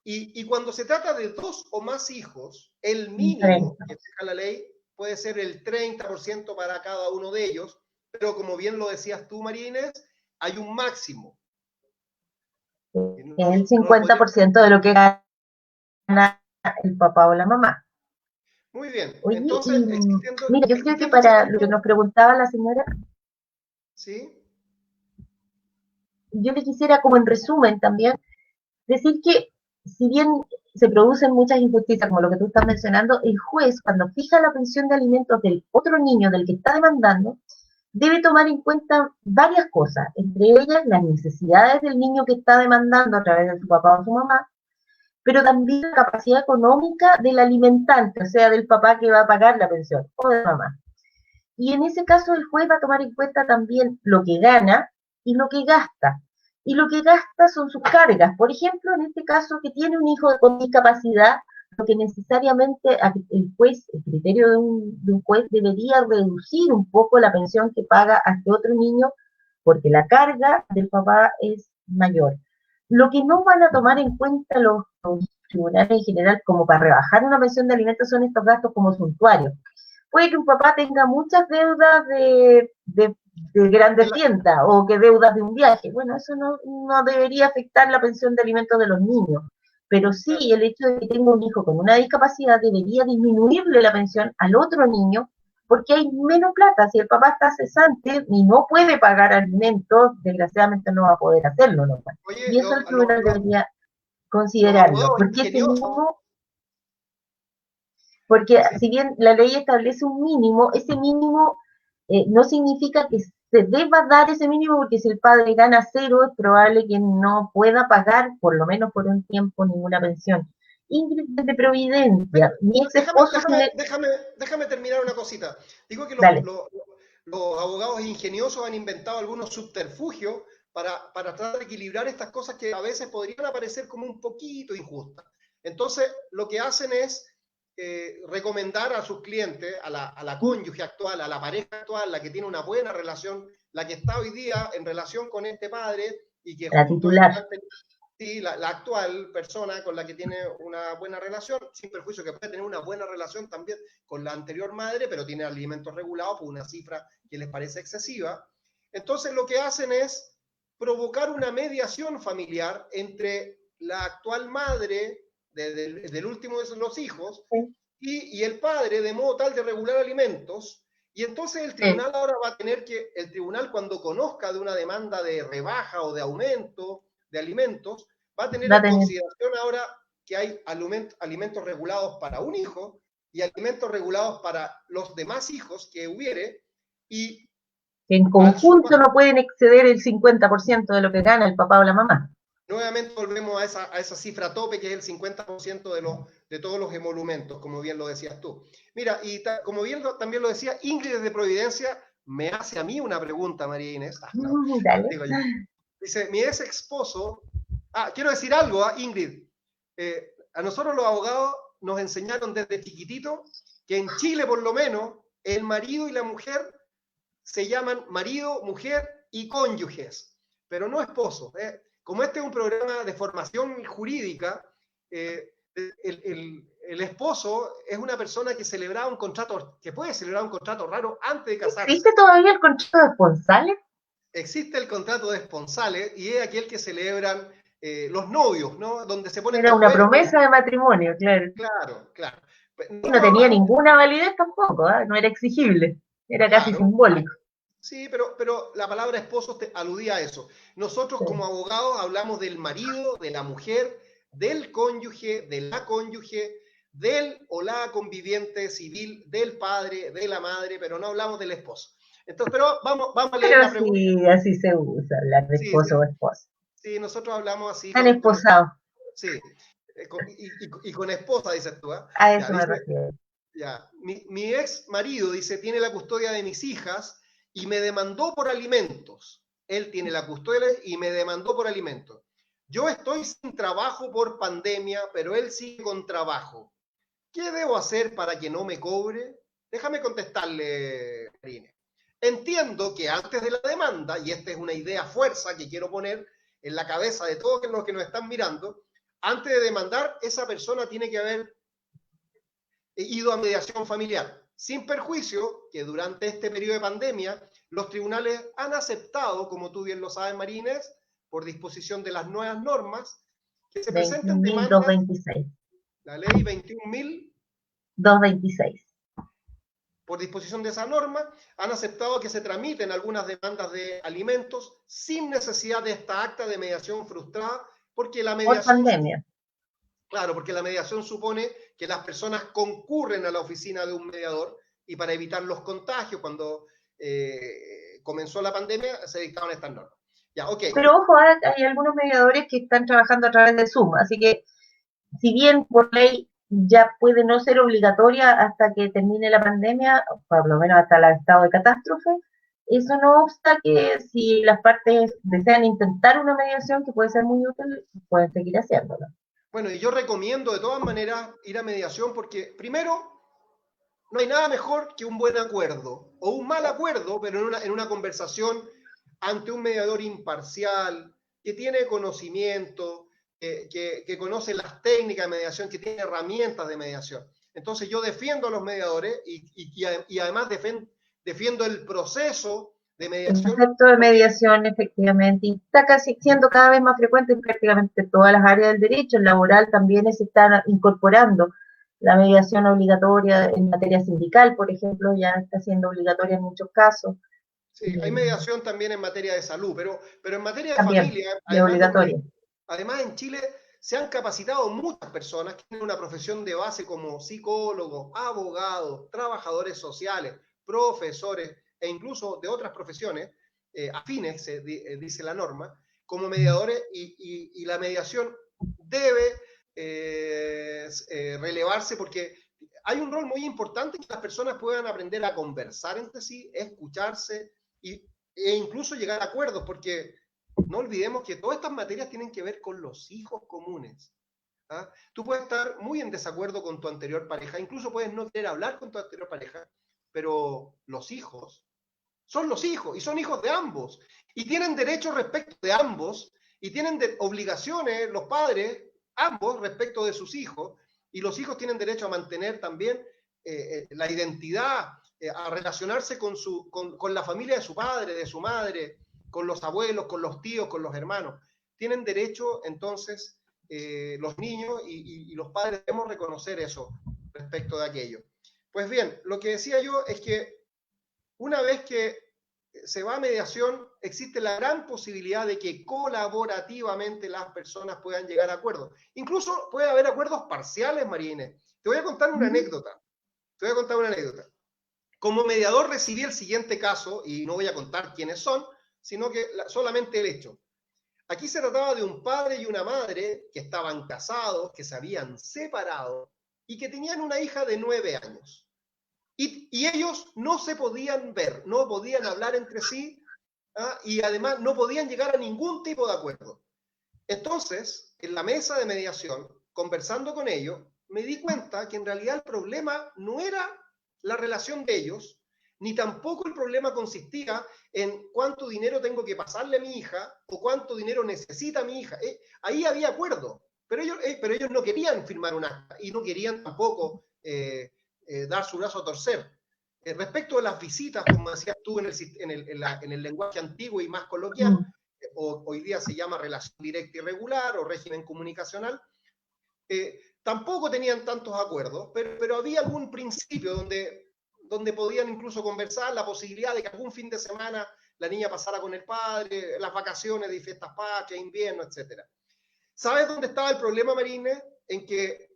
Y cuando se trata de 2 o más hijos, el mínimo que fija la ley puede ser el 30% para cada uno de ellos, pero como bien lo decías tú, María Inés, hay un máximo. El 50% de lo que gana el papá o la mamá. Muy bien. Oye, entonces, mira, yo creo que para lo que nos preguntaba la señora, ¿sí? Yo le quisiera, como en resumen también, decir que si bien se producen muchas injusticias, como lo que tú estás mencionando, el juez, cuando fija la pensión de alimentos del otro niño del que está demandando, debe tomar en cuenta varias cosas, entre ellas las necesidades del niño que está demandando a través de su papá o su mamá, pero también la capacidad económica del alimentante, o sea, del papá que va a pagar la pensión, o de la mamá. Y en ese caso el juez va a tomar en cuenta también lo que gana y lo que gasta. Y lo que gasta son sus cargas. Por ejemplo, en este caso que tiene un hijo con discapacidad, lo que necesariamente el juez, el criterio de un juez debería reducir un poco la pensión que paga a este otro niño, porque la carga del papá es mayor. Lo que no van a tomar en cuenta los tribunales en general como para rebajar una pensión de alimentos son estos gastos como suntuarios. Puede que un papá tenga muchas deudas de grandes tiendas o que deudas de un viaje. Bueno, eso no debería afectar la pensión de alimentos de los niños. Pero sí, el hecho de que tenga un hijo con una discapacidad debería disminuirle la pensión al otro niño porque hay menos plata. Si el papá está cesante y no puede pagar alimentos, desgraciadamente no va a poder hacerlo. ¿No? Oye, y eso el tribunal debería considerarlo. Porque ese mínimo, porque si bien la ley establece un mínimo, ese mínimo no significa que se deba dar ese mínimo, porque si el padre gana cero, es probable que no pueda pagar, por lo menos por un tiempo, ninguna pensión. Ingrid de Providencia. Mi ex Déjame, esposo déjame, tiene... déjame, déjame terminar una cosita. Digo que Dale, los abogados ingeniosos han inventado algunos subterfugios para tratar de equilibrar estas cosas que a veces podrían aparecer como un poquito injustas. Entonces, lo que hacen es recomendar a sus clientes, a la cónyuge actual, a la pareja actual, la que tiene una buena relación, la que está hoy día en relación con este padre y que la juntos titular. están sí, la actual persona con la que tiene una buena relación, sin perjuicio que puede tener una buena relación también con la anterior madre, pero tiene alimentos regulados por una cifra que les parece excesiva. Entonces lo que hacen es provocar una mediación familiar entre la actual madre del último de los hijos Sí, y el padre, de modo tal de regular alimentos. Y entonces el sí, tribunal ahora va a tener que, el tribunal cuando conozca de una demanda de rebaja o de aumento de alimentos, va a tener va a en tener. consideración ahora que hay alimentos regulados para un hijo y alimentos regulados para los demás hijos que hubiere, y En al conjunto suma, no pueden exceder el 50% de lo que gana el papá o la mamá. nuevamente volvemos a esa cifra tope que es el 50% de todos los emolumentos, como bien lo decías tú. Mira, y como bien también lo decía, Ingrid de Providencia me hace a mí una pregunta, María Inés. No, Dale. digo yo. Dice, mi ex esposo, quiero decir algo, Ingrid, a nosotros los abogados nos enseñaron desde chiquitito que en Chile por lo menos el marido y la mujer se llaman marido, mujer y cónyuges, pero no esposos. Como este es un programa de formación jurídica, el esposo es una persona que celebraba un contrato, que puede celebrar un contrato raro antes de ¿Existe casarse. todavía el contrato de esponsales? Existe el contrato de esponsales y es aquel que celebran los novios, ¿no? Donde se ponen de Era una acuerdo. promesa de matrimonio, claro. Claro, claro. Y no Nosotros tenía hablamos, ninguna validez tampoco, ¿eh? No era exigible, era casi claro, simbólico. sí, pero la palabra esposo aludía a eso. Nosotros Sí. como abogados hablamos del marido, de la mujer, del cónyuge, de la cónyuge, del o la conviviente civil, del padre, de la madre, pero no hablamos del esposo. Entonces, pero vamos a leer Pero la pregunta. sí, así se usa, hablar de Sí, esposo o esposa. sí, nosotros hablamos así Están esposados, sí, y con esposa, dices tú, ¿ah? a Ya, eso me dice, refiero. ya, mi ex marido, dice, tiene la custodia de mis hijas y me demandó por alimentos. Él tiene la custodia y me demandó por alimentos. Yo estoy sin trabajo por pandemia, pero él sigue con trabajo. ¿Qué debo hacer para que no me cobre? Déjame contestarle, Karine. Entiendo que antes de la demanda, y esta es una idea fuerza que quiero poner en la cabeza de todos los que nos están mirando, antes de demandar, esa persona tiene que haber ido a mediación familiar, sin perjuicio que durante este periodo de pandemia los tribunales han aceptado, como tú bien lo sabes, Marines, por disposición de las nuevas normas, que se presenten demandas, 21.226. la ley 21.000, 226. por disposición de esa norma, han aceptado que se tramiten algunas demandas de alimentos sin necesidad de esta acta de mediación frustrada, porque la Por mediación, pandemia. claro, porque la mediación supone que las personas concurren a la oficina de un mediador y para evitar los contagios, cuando comenzó la pandemia, se dictaron estas normas. Ya, ok. Pero ojo, hay algunos mediadores que están trabajando a través de Zoom, así que si bien por ley ya puede no ser obligatoria hasta que termine la pandemia, por lo menos hasta el estado de catástrofe, eso no obsta que si las partes desean intentar una mediación que puede ser muy útil, pueden seguir haciéndolo. Bueno, y yo recomiendo de todas maneras ir a mediación porque, primero, no hay nada mejor que un buen acuerdo o un mal acuerdo, pero en una conversación ante un mediador imparcial, que tiene conocimiento, que conoce las técnicas de mediación, que tiene herramientas de mediación. Entonces yo defiendo a los mediadores y además defiendo el proceso de El mediación concepto de porque, mediación, efectivamente, y está casi siendo cada vez más frecuente en prácticamente todas las áreas del derecho. El laboral también se está incorporando la mediación obligatoria en materia sindical, por ejemplo, ya está siendo obligatoria en muchos casos. sí, hay mediación también en materia de salud, pero en materia de También familia, es obligatoria. además en Chile se han capacitado muchas personas que tienen una profesión de base como psicólogos, abogados, trabajadores sociales, profesores e incluso de otras profesiones afines, dice la norma, como mediadores y la mediación debe relevarse, porque hay un rol muy importante que las personas puedan aprender a conversar entre sí, escucharse e incluso llegar a acuerdos, porque no olvidemos que todas estas materias tienen que ver con los hijos comunes. ¿Ah? Tú puedes estar muy en desacuerdo con tu anterior pareja, incluso puedes no querer hablar con tu anterior pareja, pero los hijos son los hijos y son hijos de ambos y tienen derechos respecto de ambos y tienen obligaciones los padres, ambos, respecto de sus hijos, y los hijos tienen derecho a mantener también la identidad, a relacionarse con la familia de su padre, de su madre, con los abuelos, con los tíos, con los hermanos. Tienen derecho, entonces, los niños y los padres debemos reconocer eso respecto de aquello. Pues bien, lo que decía yo es que una vez que se va a mediación, existe la gran posibilidad de que colaborativamente las personas puedan llegar a acuerdos. Incluso puede haber acuerdos parciales, María Inés. Te voy a contar una anécdota. Como mediador recibí el siguiente caso, y no voy a contar quiénes son, sino que solamente el hecho. Aquí se trataba de un padre y una madre que estaban casados, que se habían separado y que tenían una hija de 9 años. Y ellos no se podían ver, no podían hablar entre sí, ¿ah? Y además no podían llegar a ningún tipo de acuerdo. Entonces, en la mesa de mediación, conversando con ellos, me di cuenta que en realidad el problema no era la relación de ellos, ni tampoco el problema consistía en cuánto dinero tengo que pasarle a mi hija o cuánto dinero necesita mi hija. Ahí había acuerdo, pero ellos no querían firmar un acta y no querían tampoco dar su brazo a torcer. Respecto a las visitas, como decías tú en el lenguaje antiguo y más coloquial, hoy día se llama relación directa y regular o régimen comunicacional, tampoco tenían tantos acuerdos, pero había algún principio donde podían incluso conversar, la posibilidad de que algún fin de semana la niña pasara con el padre, las vacaciones de fiestas patrias, invierno, etc. ¿Sabes dónde estaba el problema, Marina? En que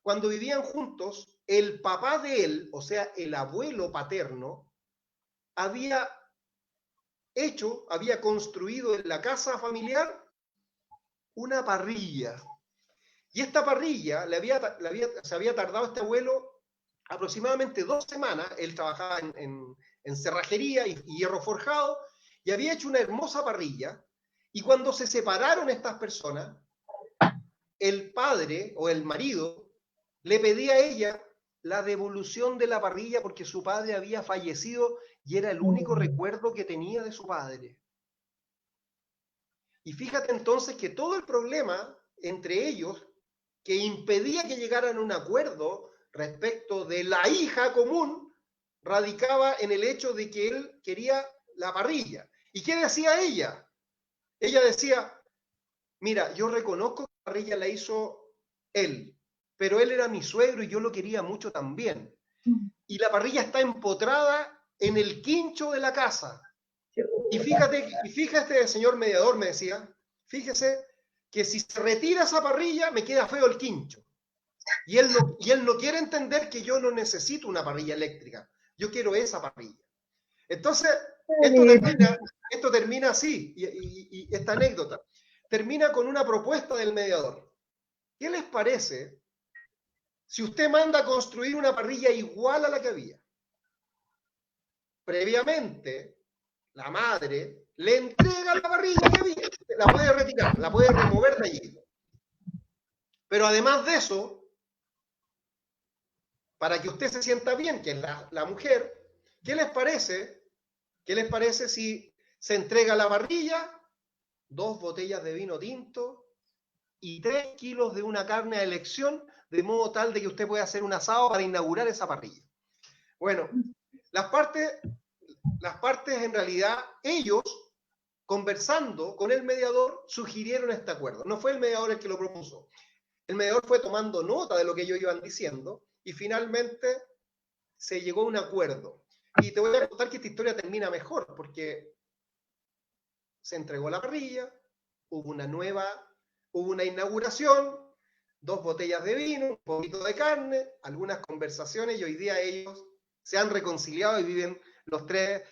cuando vivían juntos, el papá de él, o sea, el abuelo paterno, había construido en la casa familiar una parrilla. Y esta parrilla se había tardado este abuelo aproximadamente 2 semanas. Él trabajaba en cerrajería y hierro forjado, y había hecho una hermosa parrilla. Y cuando se separaron estas personas, el padre o el marido le pedía a ella la devolución de la parrilla porque su padre había fallecido y era el único recuerdo que tenía de su padre. Y fíjate entonces que todo el problema entre ellos, que impedía que llegaran a un acuerdo respecto de la hija común, radicaba en el hecho de que él quería la parrilla. ¿Y qué decía ella? Ella decía, mira, yo reconozco que la parrilla la hizo él, pero él era mi suegro y yo lo quería mucho también. Y la parrilla está empotrada en el quincho de la casa. Y fíjate, señor mediador, me decía, fíjese que si se retira esa parrilla, me queda feo el quincho. Y él no quiere entender que yo no necesito una parrilla eléctrica. Yo quiero esa parrilla. Entonces, esto termina así, y esta anécdota termina con una propuesta del mediador. ¿Qué les parece si usted manda a construir una parrilla igual a la que había? Previamente, la madre le entrega la parrilla que había, la puede retirar, la puede remover de allí. Pero además de eso, para que usted se sienta bien, que es la mujer, ¿qué les parece? ¿Qué les parece si se entrega la parrilla, 2 botellas de vino tinto y 3 kilos de una carne a elección, de modo tal de que usted pueda hacer un asado para inaugurar esa parrilla? Bueno, las partes en realidad, ellos, conversando con el mediador, sugirieron este acuerdo. No fue el mediador el que lo propuso. El mediador fue tomando nota de lo que ellos iban diciendo y finalmente se llegó a un acuerdo. Y te voy a contar que esta historia termina mejor porque se entregó la parrilla, hubo una inauguración, 2 botellas de vino, un poquito de carne, algunas conversaciones, y hoy día ellos se han reconciliado y viven los tres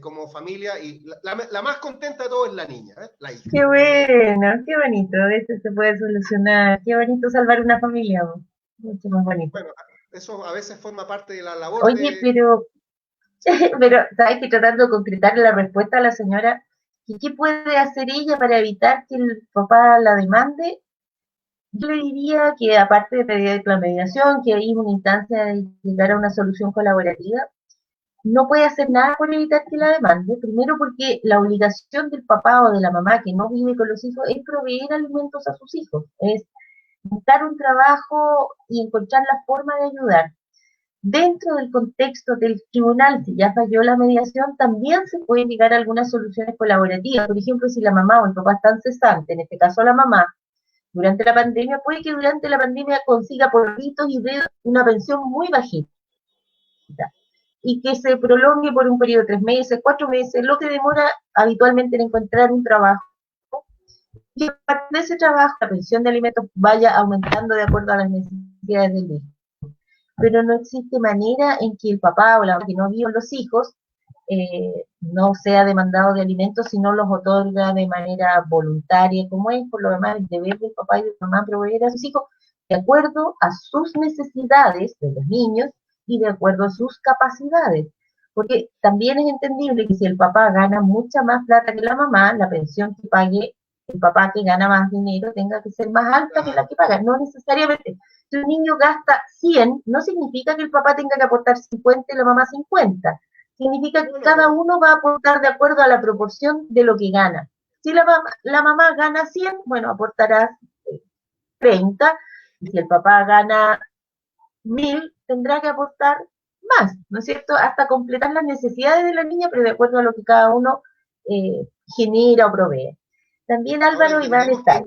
como familia, y la más contenta de todo es la niña, la hija. Qué bueno, qué bonito, a veces se puede solucionar, qué bonito salvar una familia, mucho más bonito. Bueno, eso a veces forma parte de la labor Oye, de... pero, ¿sabes que tratando de concretar la respuesta a la señora, ¿qué puede hacer ella para evitar que el papá la demande? Yo le diría que aparte de pedir la mediación, que hay una instancia de llegar a una solución colaborativa, no puede hacer nada por evitar que la demande. Primero porque la obligación del papá o de la mamá que no vive con los hijos es proveer alimentos a sus hijos, es buscar un trabajo y encontrar la forma de ayudar. Dentro del contexto del tribunal, si ya falló la mediación, también se pueden llegar a algunas soluciones colaborativas. Por ejemplo, si la mamá o el papá están cesantes, en este caso la mamá, durante la pandemia, puede que durante la pandemia consiga porritos y dé una pensión muy bajita y que se prolongue por un periodo de 3 meses, 4 meses, lo que demora habitualmente en encontrar un trabajo. Y a partir de ese trabajo, la pensión de alimentos vaya aumentando de acuerdo a las necesidades del hijo. Pero no existe manera en que el papá o la mamá que no vio los hijos no sea demandado de alimentos si no los otorga de manera voluntaria, como es por lo demás el deber del papá y de la mamá proveer a sus hijos de acuerdo a sus necesidades de los niños y de acuerdo a sus capacidades. Porque también es entendible que si el papá gana mucha más plata que la mamá, la pensión que pague el papá que gana más dinero tenga que ser más alta que la que paga. No necesariamente. Si un niño gasta 100, no significa que el papá tenga que aportar 50 y la mamá 50. Significa que cada uno va a aportar de acuerdo a la proporción de lo que gana. Si la mamá gana 100, bueno, aportará 30, y si el papá gana 1000, tendrá que aportar más, ¿no es cierto? Hasta completar las necesidades de la niña, pero de acuerdo a lo que cada uno genera o provee. También Álvaro Iván está.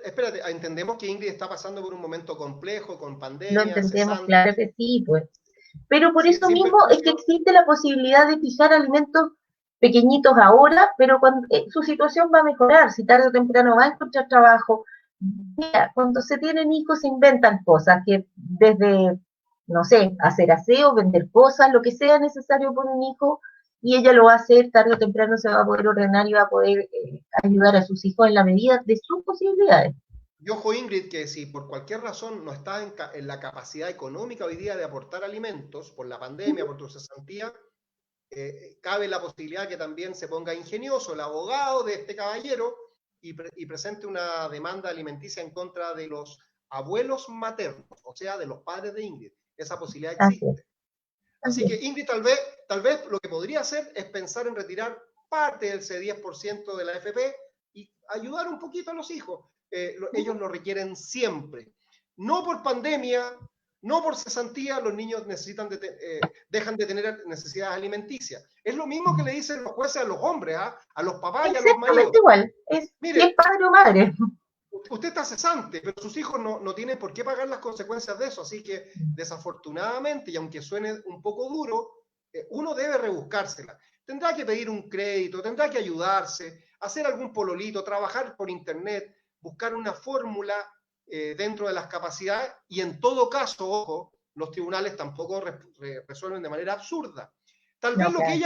Espérate, entendemos que Ingrid está pasando por un momento complejo, con Lo pandemia, entendemos, cesante. claro que sí, pues. Pero por eso Sin mismo es que perjuicio, existe la posibilidad de fijar alimentos pequeñitos ahora, pero cuando su situación va a mejorar, si tarde o temprano va a encontrar trabajo. Mira, cuando se tienen hijos se inventan cosas, que desde, no sé, hacer aseo, vender cosas, lo que sea necesario por un hijo, y ella lo va a hacer, tarde o temprano se va a poder ordenar y va a poder ayudar a sus hijos en la medida de sus posibilidades. y ojo Ingrid, que si por cualquier razón no está en la capacidad económica hoy día de aportar alimentos, por la pandemia, por tu cesantía, cabe la posibilidad que también se ponga ingenioso el abogado de este caballero y presente una demanda alimenticia en contra de los abuelos maternos, o sea, de los padres de Ingrid. Esa posibilidad Así es. existe. Así que Ingrid tal vez lo que podría hacer es pensar en retirar parte de ese 10% de la AFP y ayudar un poquito a los hijos. Ellos lo requieren siempre. No por pandemia, no por cesantía, los niños dejan de tener necesidades alimenticias. Es lo mismo que le dicen los jueces a los hombres, a los papás y a los maridos. Exactamente igual. Si es Mire, padre o madre. usted está cesante, pero sus hijos no tienen por qué pagar las consecuencias de eso. Así que, desafortunadamente, y aunque suene un poco duro, uno debe rebuscársela. Tendrá que pedir un crédito, tendrá que ayudarse, hacer algún pololito, trabajar por internet, buscar una fórmula dentro de las capacidades y en todo caso, ojo, los tribunales tampoco resuelven de manera absurda. Tal vez No, lo que claro.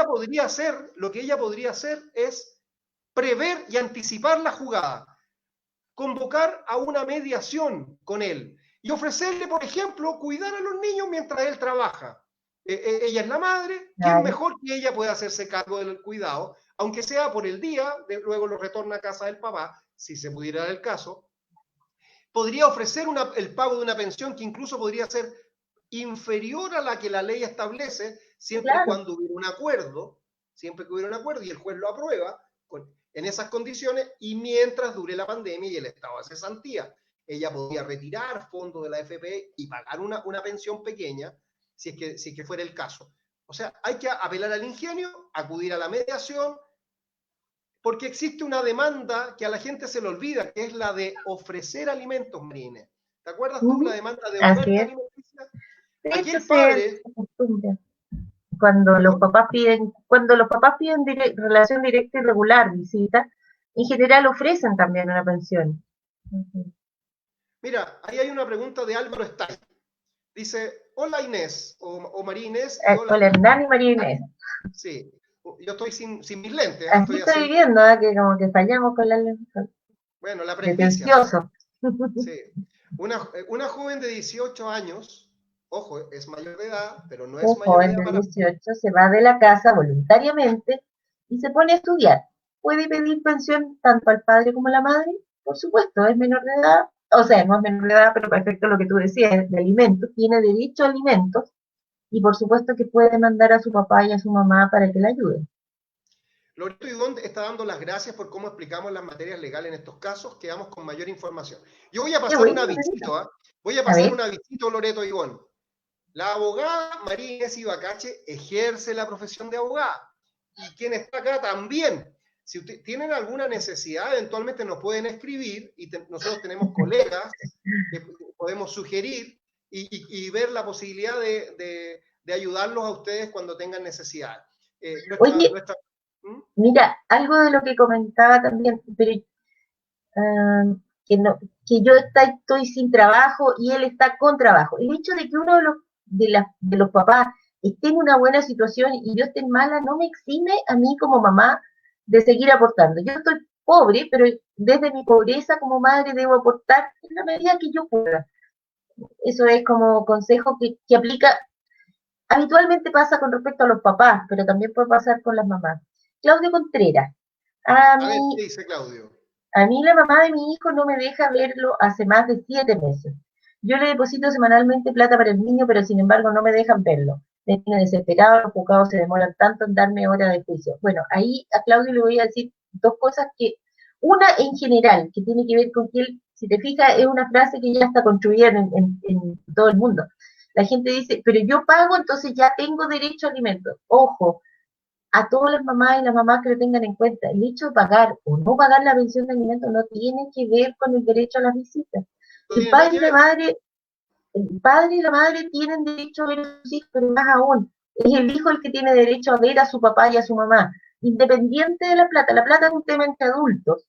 ella podría hacer es prever y anticipar la jugada, convocar a una mediación con él y ofrecerle, por ejemplo, cuidar a los niños mientras él trabaja. Ella es la madre, ¿quién Claro. mejor que ella puede hacerse cargo del cuidado? Aunque sea por el día, luego lo retorna a casa del papá, si se pudiera dar el caso. Podría ofrecer el pago de una pensión que incluso podría ser inferior a la que la ley establece, siempre y Claro. cuando hubiera un acuerdo, siempre que hubiera un acuerdo y el juez lo aprueba en esas condiciones y mientras dure la pandemia y el estado de cesantía. Ella podría retirar fondos de la AFP y pagar una pensión pequeña si es que fuera el caso. O sea, hay que apelar al ingenio, acudir a la mediación, porque existe una demanda que a la gente se le olvida, que es la de ofrecer alimentos, Marines. ¿Te acuerdas tú la demanda de Así oferta es. alimenticia? De Aquí hecho, el se padre, acostumbra. Cuando los perdón, papás piden, relación directa y regular visita, en general ofrecen también una pensión. mira, ahí hay una pregunta de Álvaro Stein. Dice, hola Inés, o María Inés, y hola. Hola, Hernán y María Inés. Sí, yo estoy sin mis lentes, ¿ah? Así Estoy estoy así, viendo, que como que fallamos con la bueno, la presbicia, ¿no? pretencioso. Sí. Una joven de 18 años, ojo, es mayor de edad, pero no es Un mayor de joven edad de para... 18 se va de la casa voluntariamente y se pone a estudiar. ¿Puede pedir pensión tanto al padre como a la madre? Por supuesto, es menor de edad, o sea, no es menor de edad, pero perfecto lo que tú decías, de alimentos, tiene derecho a alimentos y por supuesto que puede mandar a su papá y a su mamá para que le ayuden. Loreto Idón está dando las gracias por cómo explicamos las materias legales en estos casos. Quedamos con mayor información. Yo voy a Qué pasar un bueno, Lorenzo. avisito, ¿ah? Voy a A pasar ver, un avisito, Loreto Ivón. La abogada María Inés Ibacache ejerce la profesión de abogada. Y quien está acá también. Si usted, tienen alguna necesidad, eventualmente nos pueden escribir y nosotros tenemos colegas que podemos sugerir y ver la posibilidad de ayudarlos a ustedes cuando tengan necesidad. oye, ¿Mm? mira, algo de lo que comentaba también, pero uh, que, no, que yo estoy sin trabajo y él está con trabajo. El hecho de que uno de los papás esté en una buena situación y yo esté en mala no me exime a mí como mamá de seguir aportando. Yo estoy pobre, pero desde mi pobreza como madre debo aportar en la medida que yo pueda. Eso es como consejo que aplica, habitualmente pasa con respecto a los papás, pero también puede pasar con las mamás. Claudio Contreras, a A ver, ¿qué mí dice Claudio? a mí la mamá de mi hijo no me deja verlo hace más de 7 meses. Yo le deposito semanalmente plata para el niño, pero sin embargo no me dejan verlo. Me tiene desesperado, los juzgados se demoran tanto en darme hora de juicio. Bueno, ahí a Claudio le voy a decir dos cosas que, una en general, que tiene que ver con que él, si te fijas, es una frase que ya está construida en todo el mundo. La gente dice, pero yo pago, entonces ya tengo derecho a alimentos. Ojo, a todas las mamás y las mamás que lo tengan en cuenta. El hecho de pagar o no pagar la pensión de alimentos no tiene que ver con el derecho a las visitas. No El tiene nada padre que y la ver. madre, el padre y la madre tienen derecho a ver a sus hijos, pero más aún, es el hijo el que tiene derecho a ver a su papá y a su mamá, independiente de la plata. La plata es un tema entre adultos,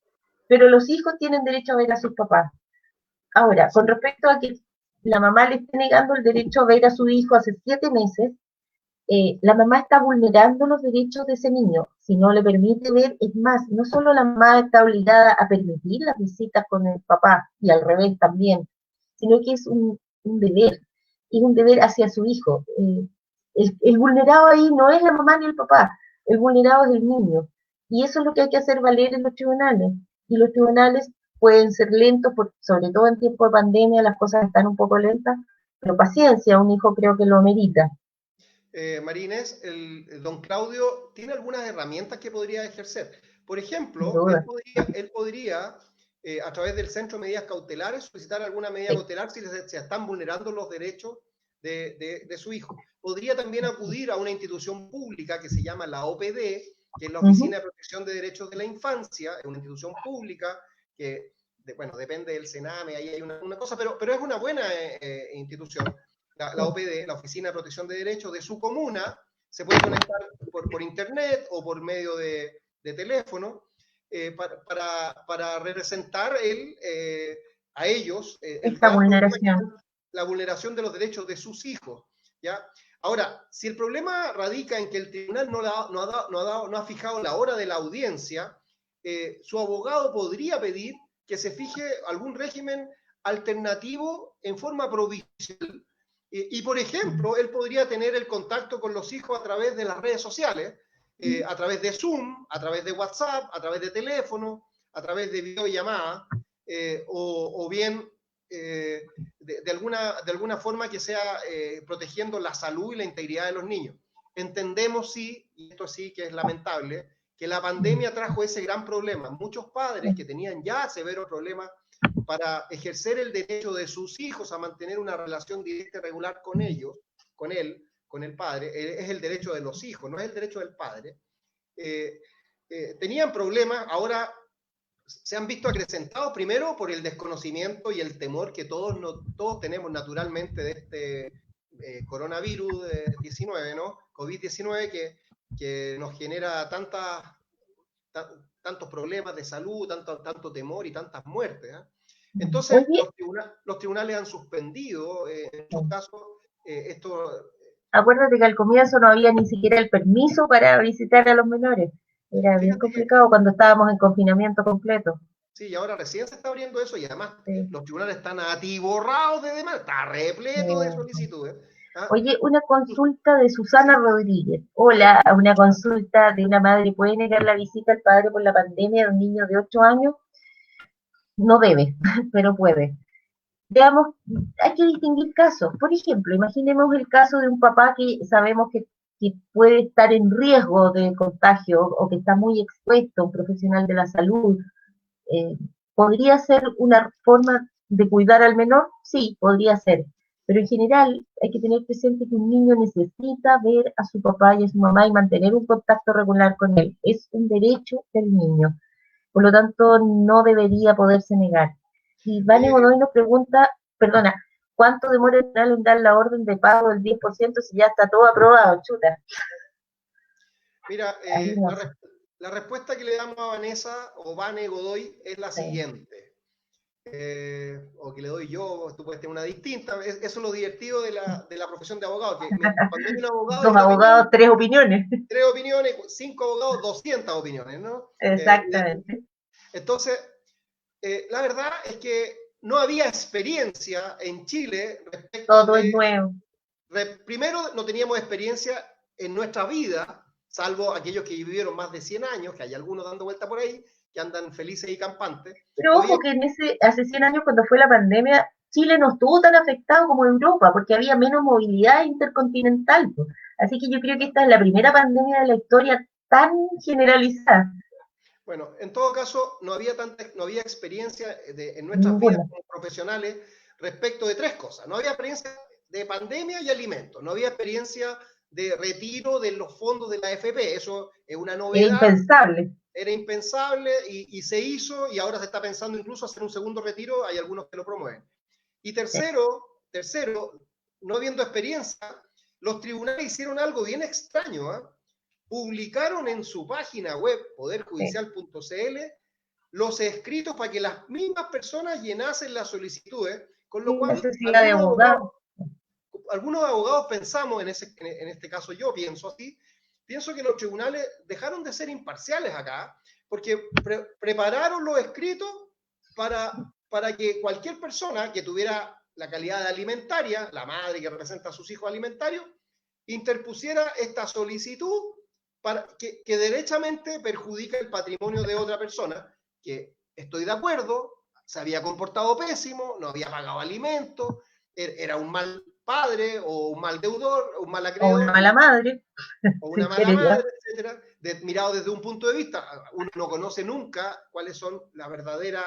pero los hijos tienen derecho a ver a sus papás. Ahora, con respecto a que la mamá le esté negando el derecho a ver a su hijo hace 7 meses, la mamá está vulnerando los derechos de ese niño. Si no le permite ver, es más, no solo la mamá está obligada a permitir las visitas con el papá y al revés también, sino que es un deber hacia su hijo. El vulnerado ahí no es la mamá ni el papá, el vulnerado es el niño. Y eso es lo que hay que hacer valer en los tribunales. Y los tribunales pueden ser lentos, sobre todo en tiempo de pandemia las cosas están un poco lentas, pero paciencia, un hijo creo que lo merita. Marínez, el don Claudio tiene algunas herramientas que podría ejercer. Por Sin ejemplo, duda. él podría a través del Centro de Medidas Cautelares, solicitar alguna medida Sí. cautelar si se están vulnerando los derechos de su hijo. Podría también acudir a una institución pública que se llama la OPD, que es la Uh-huh. Oficina de Protección de Derechos de la Infancia, es una institución pública que, bueno, depende del Sename, ahí hay una cosa, pero es una buena institución la Sí. OPD, la Oficina de Protección de Derechos de su comuna, se puede conectar por internet o por medio de teléfono para representar a ellos el Esta gran problema que vulneración. es la vulneración de los derechos de sus hijos. ¿Ya? Ahora, si el problema radica en que el tribunal no ha fijado la hora de la audiencia, su abogado podría pedir que se fije algún régimen alternativo en forma provisional por ejemplo, él podría tener el contacto con los hijos a través de las redes sociales, a través de Zoom, a través de WhatsApp, a través de teléfono, a través de videollamada, o bien de alguna forma que sea protegiendo la salud y la integridad de los niños. Entendemos, sí, y esto sí que es lamentable, que la pandemia trajo ese gran problema. Muchos padres que tenían ya severos problemas para ejercer el derecho de sus hijos a mantener una relación directa y regular con ellos, con él, con el padre, es el derecho de los hijos, no es el derecho del padre. Eh, Tenían problemas, ahora se han visto acrecentados primero por el desconocimiento y el temor que todos tenemos naturalmente de este coronavirus 19, ¿no? COVID-19 que nos genera tantos problemas de salud, tanto temor y tantas muertes. ¿eh? Entonces, Oye, los tribunales han suspendido, en muchos casos, esto, acuérdate que al comienzo no había ni siquiera el permiso para visitar a los menores. Era bien Fíjate que complicado cuando estábamos en confinamiento completo. sí, y ahora recién se está abriendo eso y además Sí, los tribunales están atiborrados de demanda, está repleto de sí. solicitudes. ¿Ah? Oye, una consulta de Susana Rodríguez. Hola, una consulta de una madre. ¿Puede negar la visita al padre por la pandemia de un niño de 8 años? No debe, pero puede. Veamos, hay que distinguir casos. Por ejemplo, imaginemos el caso de un papá que sabemos que puede estar en riesgo de contagio o que está muy expuesto, un profesional de la salud. Eh, ¿Podría ser una forma de cuidar al menor? Sí, podría ser. Pero en general hay que tener presente que un niño necesita ver a su papá y a su mamá y mantener un contacto regular con él. Es un derecho del niño. Por lo tanto, no debería poderse negar. Y Vane Oye, Godoy nos pregunta, perdona, ¿cuánto demora el tribunal en dar la orden de pago del 10% si ya está todo aprobado? Chuta, mira, ahí no sé. la respuesta que le damos a Vanessa o Vane Godoy es la Sí. siguiente. O que le doy yo, tú puedes tener una distinta. Eso es lo divertido de la profesión de abogado, que cuando hay un abogado y Dos una opinión, abogados, tres opiniones. tres opiniones, cinco abogados, 200 opiniones, ¿no? Exactamente. Entonces, la verdad es que no había experiencia en Chile respecto Todo de, es nuevo. primero no teníamos experiencia en nuestra vida, salvo aquellos que vivieron más de 100 años, que hay algunos dando vuelta por ahí, que andan felices y campantes. Pero No había, ojo que hace 100 años cuando fue la pandemia, Chile no estuvo tan afectado como Europa, porque había menos movilidad intercontinental. Pues. Así que yo creo que esta es la primera pandemia de la historia tan generalizada. bueno, en todo caso, no había experiencia en nuestras vidas Ninguna. como profesionales respecto de tres cosas. No había experiencia de pandemia y alimentos, no había experiencia de retiro de los fondos de la AFP, eso es una Era novedad, impensable. era impensable y se hizo y ahora se está pensando incluso hacer un segundo retiro, hay algunos que lo promueven. Y tercero, no habiendo experiencia, los tribunales hicieron algo bien extraño, ¿eh? Publicaron en su página web, Sí. poderjudicial.cl, los escritos para que las mismas personas llenasen las solicitudes, con lo Sin cual necesidad de abogado. algunos abogados pensamos, en este caso yo pienso así, pienso que los tribunales dejaron de ser imparciales acá, porque prepararon los escritos para que cualquier persona que tuviera la calidad de alimentaria, la madre que representa a sus hijos alimentarios, interpusiera esta solicitud para que derechamente perjudica el patrimonio de otra persona, que estoy de acuerdo, se había comportado pésimo, no había pagado alimentos, era un mal padre o un mal deudor, un mal O una acreedor, mala madre, o una si mala quieres ya. madre, etcétera, mirado desde un punto de vista, uno no conoce nunca cuáles son las verdaderas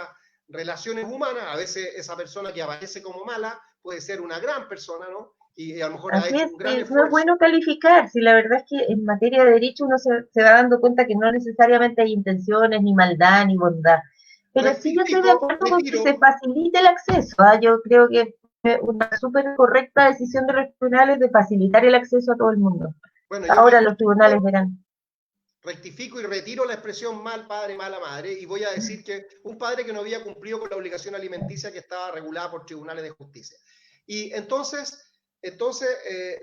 relaciones humanas, a veces esa persona que aparece como mala puede ser una gran persona, ¿no? Y a lo mejor ha Así hecho es, un gran sí, no es esfuerzo. bueno calificar, si la verdad es que en materia de derecho uno se va dando cuenta que no necesariamente hay intenciones, ni maldad, ni bondad. Pero sí yo estoy de Rectifico, acuerdo con que retiro. se facilite el acceso. ¿Ah? Yo creo que es una súper correcta decisión de los tribunales de facilitar el acceso a todo el mundo. Bueno, yo Ahora los tribunales verán. rectifico y retiro la expresión mal padre, mala madre, y voy a decir que un padre que no había cumplido con la obligación alimenticia que estaba regulada por tribunales de justicia. Y entonces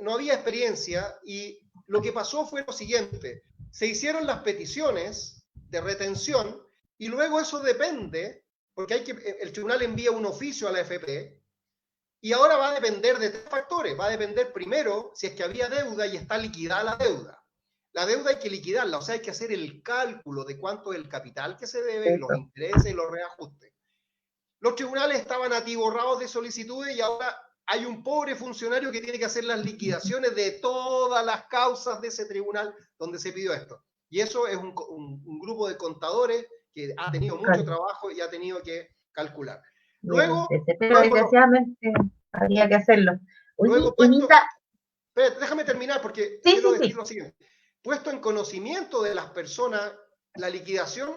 no había experiencia y lo que pasó fue lo siguiente, se hicieron las peticiones de retención y luego eso depende, porque el tribunal envía un oficio a la FP y ahora va a depender de tres factores, va a depender primero si es que había deuda y está liquidada la deuda. La deuda hay que liquidarla, o sea, hay que hacer el cálculo de cuánto es el capital que se debe, los Eso. intereses y los reajustes. Los tribunales estaban atiborrados de solicitudes y ahora hay un pobre funcionario que tiene que hacer las liquidaciones de todas las causas de ese tribunal donde se pidió esto. Y eso es un grupo de contadores que ha tenido mucho Claro, trabajo y ha tenido que calcular. y el Luego, ICC, pero cuando desgraciadamente habría que hacerlo. Oye, luego puesto, Emita, espérate, déjame terminar porque sí, quiero sí, decir sí, lo siguiente. Puesto en conocimiento de las personas la liquidación,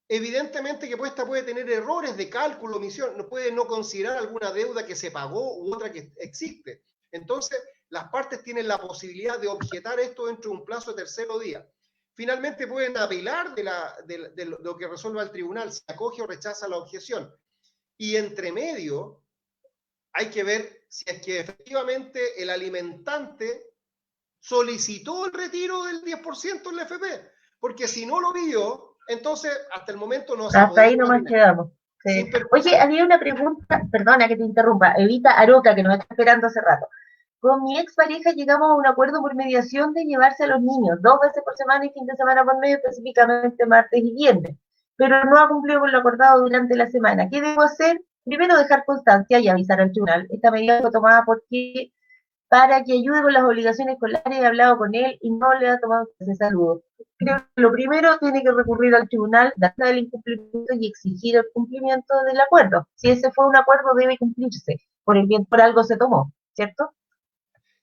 evidentemente que esta puede tener errores de cálculo, omisión, no puede no considerar alguna deuda que se pagó u otra que existe. Entonces, las partes tienen la posibilidad de objetar esto dentro de un plazo de tercero día. Finalmente pueden apelar de lo que resuelva el tribunal, si acoge o rechaza la objeción. Y entre medio, hay que ver si es que efectivamente el alimentante solicitó el retiro del 10% en la FP, porque si no lo pidió, entonces hasta el momento no se ha Hasta ahí podido nomás terminar. quedamos. Sí. Oye, había una pregunta, perdona que te interrumpa, Evita Aroca, que nos está esperando hace rato. Con mi expareja llegamos a un acuerdo por mediación de llevarse a los niños 2 veces por semana y fin de semana por medio, específicamente martes y viernes, pero no ha cumplido con lo acordado durante la semana. ¿Qué debo hacer? Primero, dejar constancia y avisar al tribunal. Esta medida fue tomada porque para que ayude con las obligaciones escolares, he hablado con él y no le ha tomado ese saludo. Creo que lo primero tiene que recurrir al tribunal, darle el incumplimiento y exigir el cumplimiento del acuerdo. Si ese fue un acuerdo, debe cumplirse, por el bien, por algo se tomó, ¿cierto?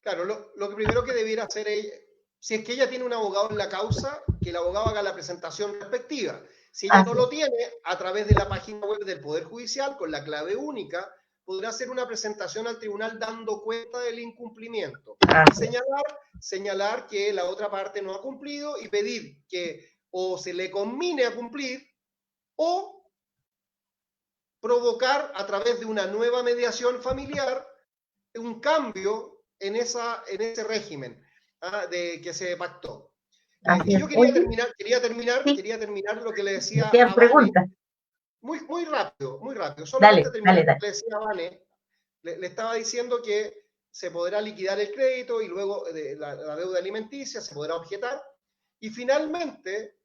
Claro, lo que primero que debiera hacer ella, si es que ella tiene un abogado en la causa, que el abogado haga la presentación respectiva. Si ella no Así lo tiene, a través de la página web del Poder Judicial, con la clave única, podrá hacer una presentación al tribunal dando cuenta del incumplimiento y así. señalar que la otra parte no ha cumplido y pedir que o se le conmine a cumplir o provocar a través de una nueva mediación familiar un cambio en ese régimen de que se pactó. Así Y es. yo Oye, sí, quería terminar lo que le me decía quedan a Vane, preguntas. muy rápido, muy rápido. Solamente Dale, terminar dale, lo que dale. le decía a Vane, le estaba diciendo que se podrá liquidar el crédito y luego la deuda alimenticia se podrá objetar. Y finalmente,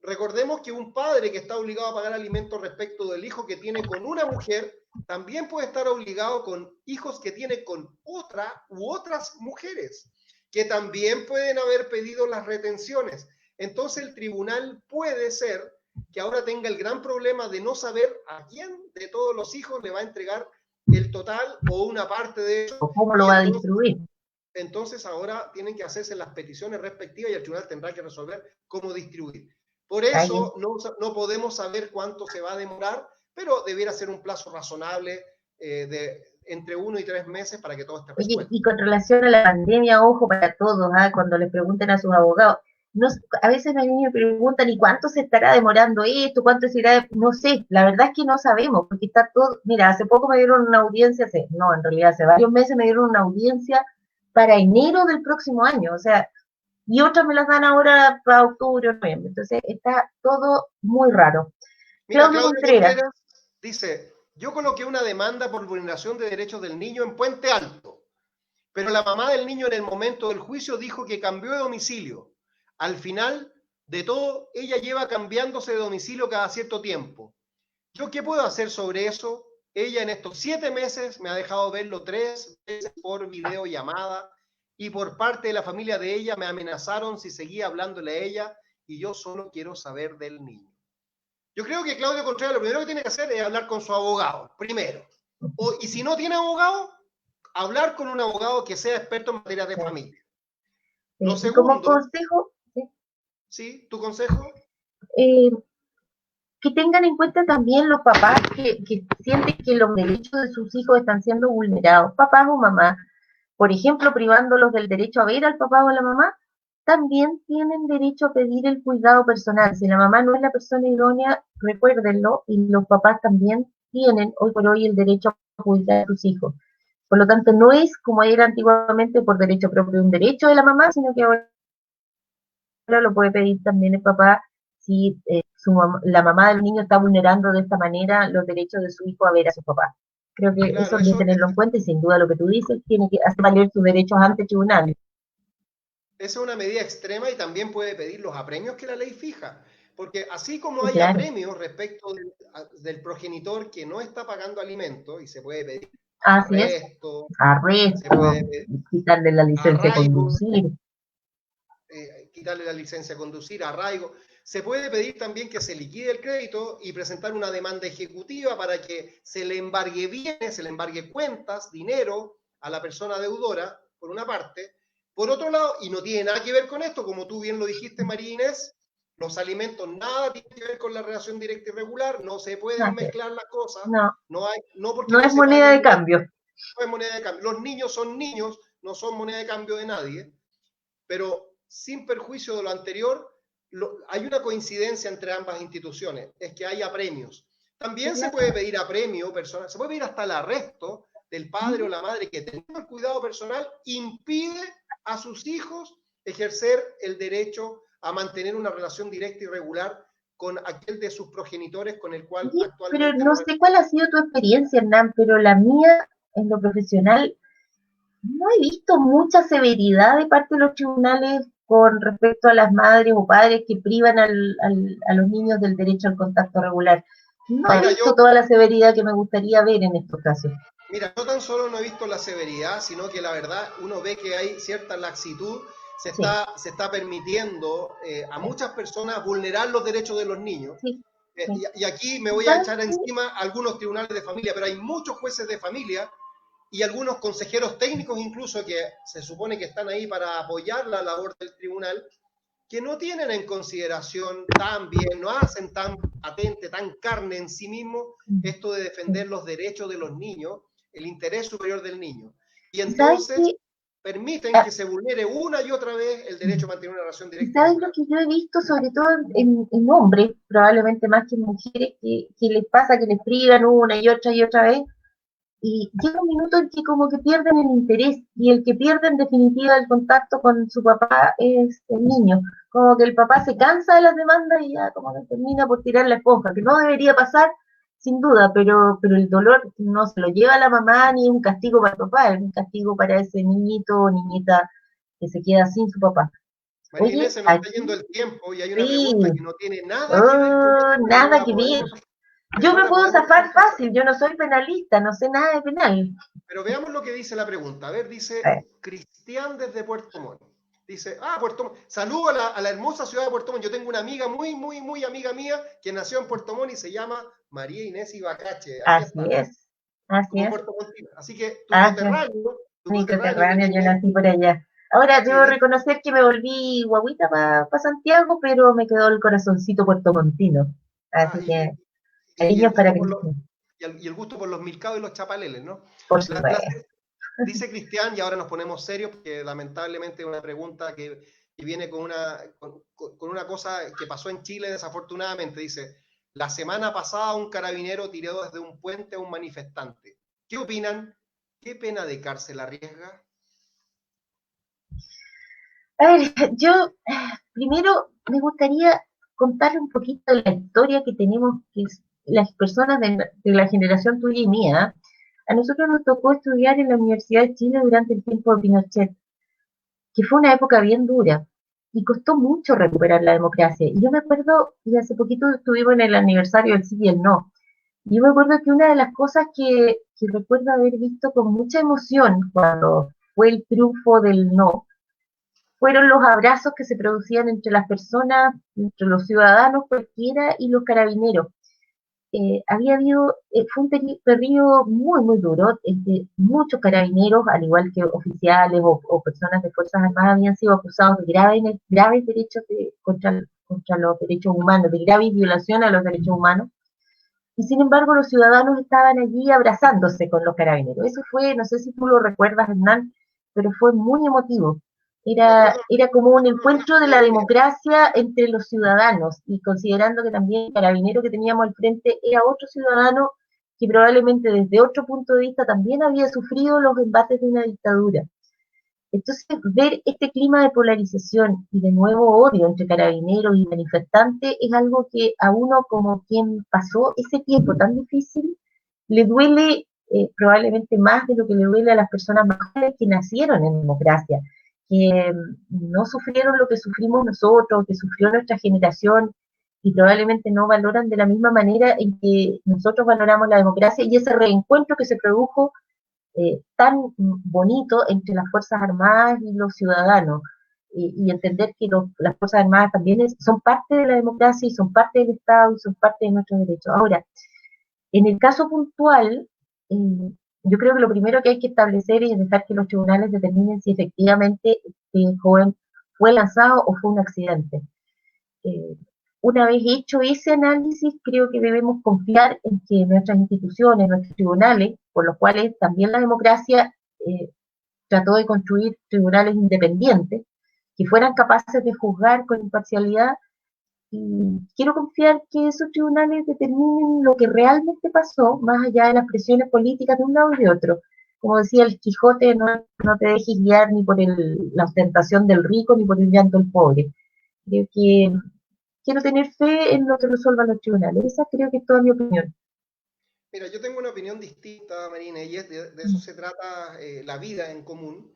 recordemos que un padre que está obligado a pagar alimentos respecto del hijo que tiene con una mujer, también puede estar obligado con hijos que tiene con otra u otras mujeres, que también pueden haber pedido las retenciones. Entonces el tribunal puede ser que ahora tenga el gran problema de no saber a quién de todos los hijos le va a entregar el total o una parte de ellos, ¿O cómo lo y va a distribuir? entonces ahora tienen que hacerse las peticiones respectivas y el tribunal tendrá que resolver cómo distribuir. Por Calle. eso no podemos saber cuánto se va a demorar, pero debiera ser un plazo razonable de entre 1 y 3 meses para que todo esté Oye, resuelto. y con relación a la pandemia, ojo para todos, cuando les pregunten a sus abogados, no, a veces a mí me preguntan, ¿y cuánto se estará demorando esto? ¿Cuánto se irá? No sé, la verdad es que no sabemos, porque está todo, mira, hace poco me dieron una audiencia, no, en realidad hace varios meses me dieron una audiencia para enero del próximo año, o sea, y otras me las dan ahora para octubre o noviembre, entonces está todo muy raro. Mira, Claudio Claudio Contreras, Contreras dice, yo coloqué una demanda por vulneración de derechos del niño en Puente Alto, pero la mamá del niño en el momento del juicio dijo que cambió de domicilio. Al final de todo, ella lleva cambiándose de domicilio cada cierto tiempo. ¿Yo qué puedo hacer sobre eso? Ella en estos 7 meses me ha dejado verlo 3 veces por videollamada y por parte de la familia de ella me amenazaron si seguía hablándole a ella y yo solo quiero saber del niño. Yo creo que Claudio Contreras lo primero que tiene que hacer es hablar con su abogado, primero. Y si no tiene abogado, hablar con un abogado que sea experto en materia de familia. Lo y como segundo, consejo, ¿sí? ¿Tu consejo? eh, que tengan en cuenta también los papás que sienten que los derechos de sus hijos están siendo vulnerados, papás o mamás, por ejemplo, privándolos del derecho a ver al papá o a la mamá, también tienen derecho a pedir el cuidado personal. Si la mamá no es la persona idónea, recuérdenlo, y los papás también tienen hoy por hoy el derecho a cuidar a sus hijos. Por lo tanto, no es como era antiguamente por derecho propio un derecho de la mamá, sino que ahora lo puede pedir también el papá si la mamá del niño está vulnerando de esta manera los derechos de su hijo a ver a su papá. Creo que eso Claro, hay que eso, tenerlo en cuenta y sin duda lo que tú dices, tiene que hacer valer sus derechos ante tribunales. esa es una medida extrema y también puede pedir los apremios que la ley fija. Porque así como Sí, hay claro. apremios respecto del progenitor que no está pagando alimentos y se puede pedir Así es. arresto, se Arresto, puede pedir quitarle la licencia a arraigo, conducir. quitarle la licencia a conducir, arraigo. Se puede pedir también que se liquide el crédito y presentar una demanda ejecutiva para que se le embargue bienes, se le embargue cuentas, dinero a la persona deudora, por una parte. Por otro lado, y no tiene nada que ver con esto, como tú bien lo dijiste, María Inés, los alimentos nada tienen que ver con la relación directa y regular, no se pueden Así es. mezclar las cosas, No, no porque no no es se moneda de paguen, cambio. no es moneda de cambio. Los niños son niños, no son moneda de cambio de nadie, pero sin perjuicio de lo anterior, hay una coincidencia entre ambas instituciones, es que hay apremios. Sí, También se claro. puede pedir apremio personal, se puede pedir hasta el arresto del padre o la madre que teniendo el cuidado personal impide a sus hijos ejercer el derecho a mantener una relación directa y regular con aquel de sus progenitores con el cual Sí, pero actualmente no no sé cuál ha sido tu experiencia, Hernán, pero la mía en lo profesional no he visto mucha severidad de parte de los tribunales con respecto a las madres o padres que privan a los niños del derecho al contacto regular. No he Mira, visto toda la severidad que me gustaría ver en estos casos. yo tan solo no he visto la severidad, sino que la verdad uno ve que hay cierta laxitud, Sí, se está permitiendo a muchas personas vulnerar los derechos de los niños. sí, sí. Y aquí me voy a ¿Sabes echar qué? encima algunos tribunales de familia, pero hay muchos jueces de familia y algunos consejeros técnicos incluso que se supone que están ahí para apoyar la labor del tribunal, que no tienen en consideración tan bien, no hacen tan patente, tan carne en sí mismo esto de defender los derechos de los niños, el interés superior del niño. Y ¿Sabes entonces qué? permiten Ah, que se vulnere una y otra vez el derecho a mantener una relación ¿y directa y sabes lo regular. que yo he visto, sobre todo en hombres, probablemente más que en mujeres, que les pasa que les privan una y otra vez? Y llega un minuto en que como que pierden el interés y el que pierde en definitiva el contacto con su papá es el niño. Como que el papá se cansa de las demandas y ya como que termina por tirar la esponja, que no debería pasar sin duda, pero el dolor no se lo lleva a la mamá ni es un castigo para el papá, es un castigo para ese niñito o niñita que se queda sin su papá. María Inés, Oye, se nos está aquí yendo el tiempo y hay una sí, pregunta que no tiene nada que ver con esto, pero nada que ver. Yo no me la puedo podemos zafar dejar pasar. fácil, yo no soy penalista, no sé nada de penal. Pero veamos lo que dice la pregunta. A ver, A dice ver, Cristian desde Puerto Montt. Dice, Puerto Montt. Saludo a la hermosa ciudad de Puerto Montt. Yo tengo una amiga muy amiga mía que nació en Puerto Montt y se llama María Inés Ibacache. Aquí así está. es. Así Como es, Puerto Montt. Así que así es, tu coterráneo, Mediterráneo, yo María Inés, nací por allá. Ahora sí, debo reconocer que me volví guaguita para Santiago, pero me quedó el corazoncito puertomontino. Así que y el cariños para gusto por los, Cristian, y el gusto por los milcaos y los chapaleles, ¿no? por La, la, supuesto. Dice Cristian, y ahora nos ponemos serios, porque lamentablemente es una pregunta que viene con una cosa que pasó en Chile desafortunadamente. Dice, la semana pasada un carabinero tiró desde un puente a un manifestante. ¿Qué opinan? ¿Qué pena de cárcel arriesga? A ver, yo primero me gustaría contarle un poquito de la historia que tenemos, que es las personas de la generación tuya y mía. A nosotros nos tocó estudiar en la Universidad de Chile durante el tiempo de Pinochet, que fue una época bien dura y costó mucho recuperar la democracia. Y yo me acuerdo, y hace poquito estuvimos en el aniversario del sí y el no, y yo me acuerdo que una de las cosas que recuerdo haber visto con mucha emoción cuando fue el triunfo del no, fueron los abrazos que se producían entre las personas, entre los ciudadanos cualquiera y los carabineros. Había habido, fue un periodo muy duro, muchos carabineros, al igual que oficiales o personas de Fuerzas Armadas, habían sido acusados de graves derechos contra los derechos humanos, de graves violaciones a los derechos humanos, y sin embargo los ciudadanos estaban allí abrazándose con los carabineros. Eso fue, no sé si tú lo recuerdas, Hernán, pero fue muy emotivo. Recuerdo, Era como un recuerdo algunas encuentro de la fotografías. democracia entre los ciudadanos y considerando que también el carabinero que teníamos al frente era otro ciudadano que probablemente desde otro punto de vista también había sufrido los embates de una dictadura. Entonces, ver este clima de polarización y de nuevo odio entre carabineros y manifestantes es algo que a uno como quien pasó ese tiempo tan difícil le duele probablemente más de lo que le duele a las personas más jóvenes que nacieron en democracia, que no sufrieron lo que sufrimos nosotros, que sufrió nuestra generación y probablemente no valoran de la misma manera en que nosotros valoramos la democracia y ese reencuentro que se produjo tan bonito entre las Fuerzas Armadas y los ciudadanos, y entender que las Fuerzas Armadas también son parte de la democracia y son parte del Estado y son parte de nuestros derechos. Ahora, en el caso puntual, yo creo que lo primero que hay que establecer es dejar que los tribunales determinen si efectivamente este joven fue lanzado o fue un accidente. Eh, una vez hecho ese análisis, creo que debemos confiar en que nuestras instituciones, nuestros tribunales, por los cuales también la democracia trató de construir tribunales independientes, que fueran capaces de juzgar con imparcialidad, y quiero confiar que esos tribunales determinen lo que realmente pasó, más allá de las presiones políticas de un lado y de otro. como decía el Quijote, no te dejes guiar ni por la ostentación del rico ni por el llanto del pobre. Creo que quiero tener fe en lo que resuelvan los tribunales. Esa creo que es toda mi opinión. Mira, yo tengo una opinión distinta, Marina, y de eso Mm. se trata la vida en común.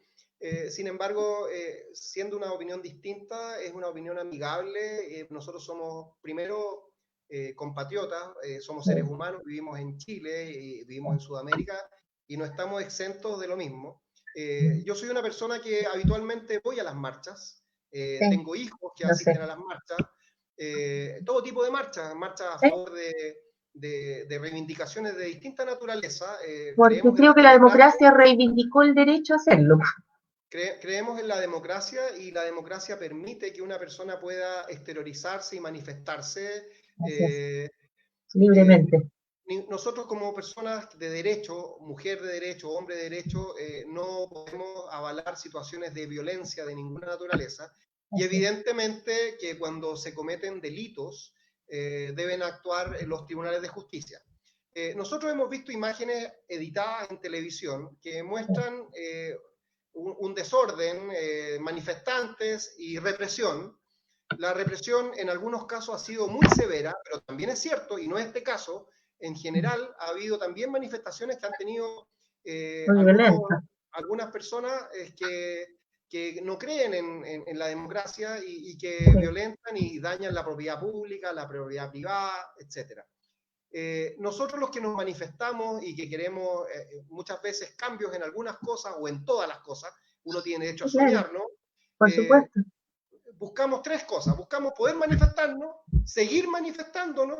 Sin embargo, siendo una opinión distinta, es una opinión amigable. Nosotros somos, primero, compatriotas, somos seres Sí, humanos, vivimos en Chile, vivimos en Sudamérica y no estamos exentos de lo mismo. Yo soy una persona que habitualmente voy a las marchas, sí, tengo hijos que lo sé. asisten a las marchas, todo tipo de marchas, marchas a Sí, favor de reivindicaciones de distinta naturaleza. porque Creemos en creo la que la democracia, democracia reivindicó el derecho a hacerlo. creemos en la democracia y la democracia permite que una persona pueda exteriorizarse y manifestarse. Así es, eh, eh, libremente. Nosotros como personas de derecho, mujer de derecho, hombre de derecho, no podemos avalar situaciones de violencia de ninguna naturaleza y Así es. evidentemente que cuando se cometen delitos deben actuar en los tribunales de justicia. Nosotros hemos visto imágenes editadas en televisión que muestran un desorden, manifestantes y represión. La represión en algunos casos ha sido muy severa, pero también es cierto, y no es este caso, en general ha habido también manifestaciones que han tenido Muy violenta. algunas personas que no creen en la democracia y que Sí, violentan y dañan la propiedad pública, la propiedad privada, etcétera. Nosotros los que nos manifestamos y que queremos muchas veces cambios en algunas cosas o en todas las cosas, uno tiene derecho a sí, claro, soñar, ¿no? por Eh, supuesto. Buscamos tres cosas. Buscamos poder manifestarnos, seguir manifestándonos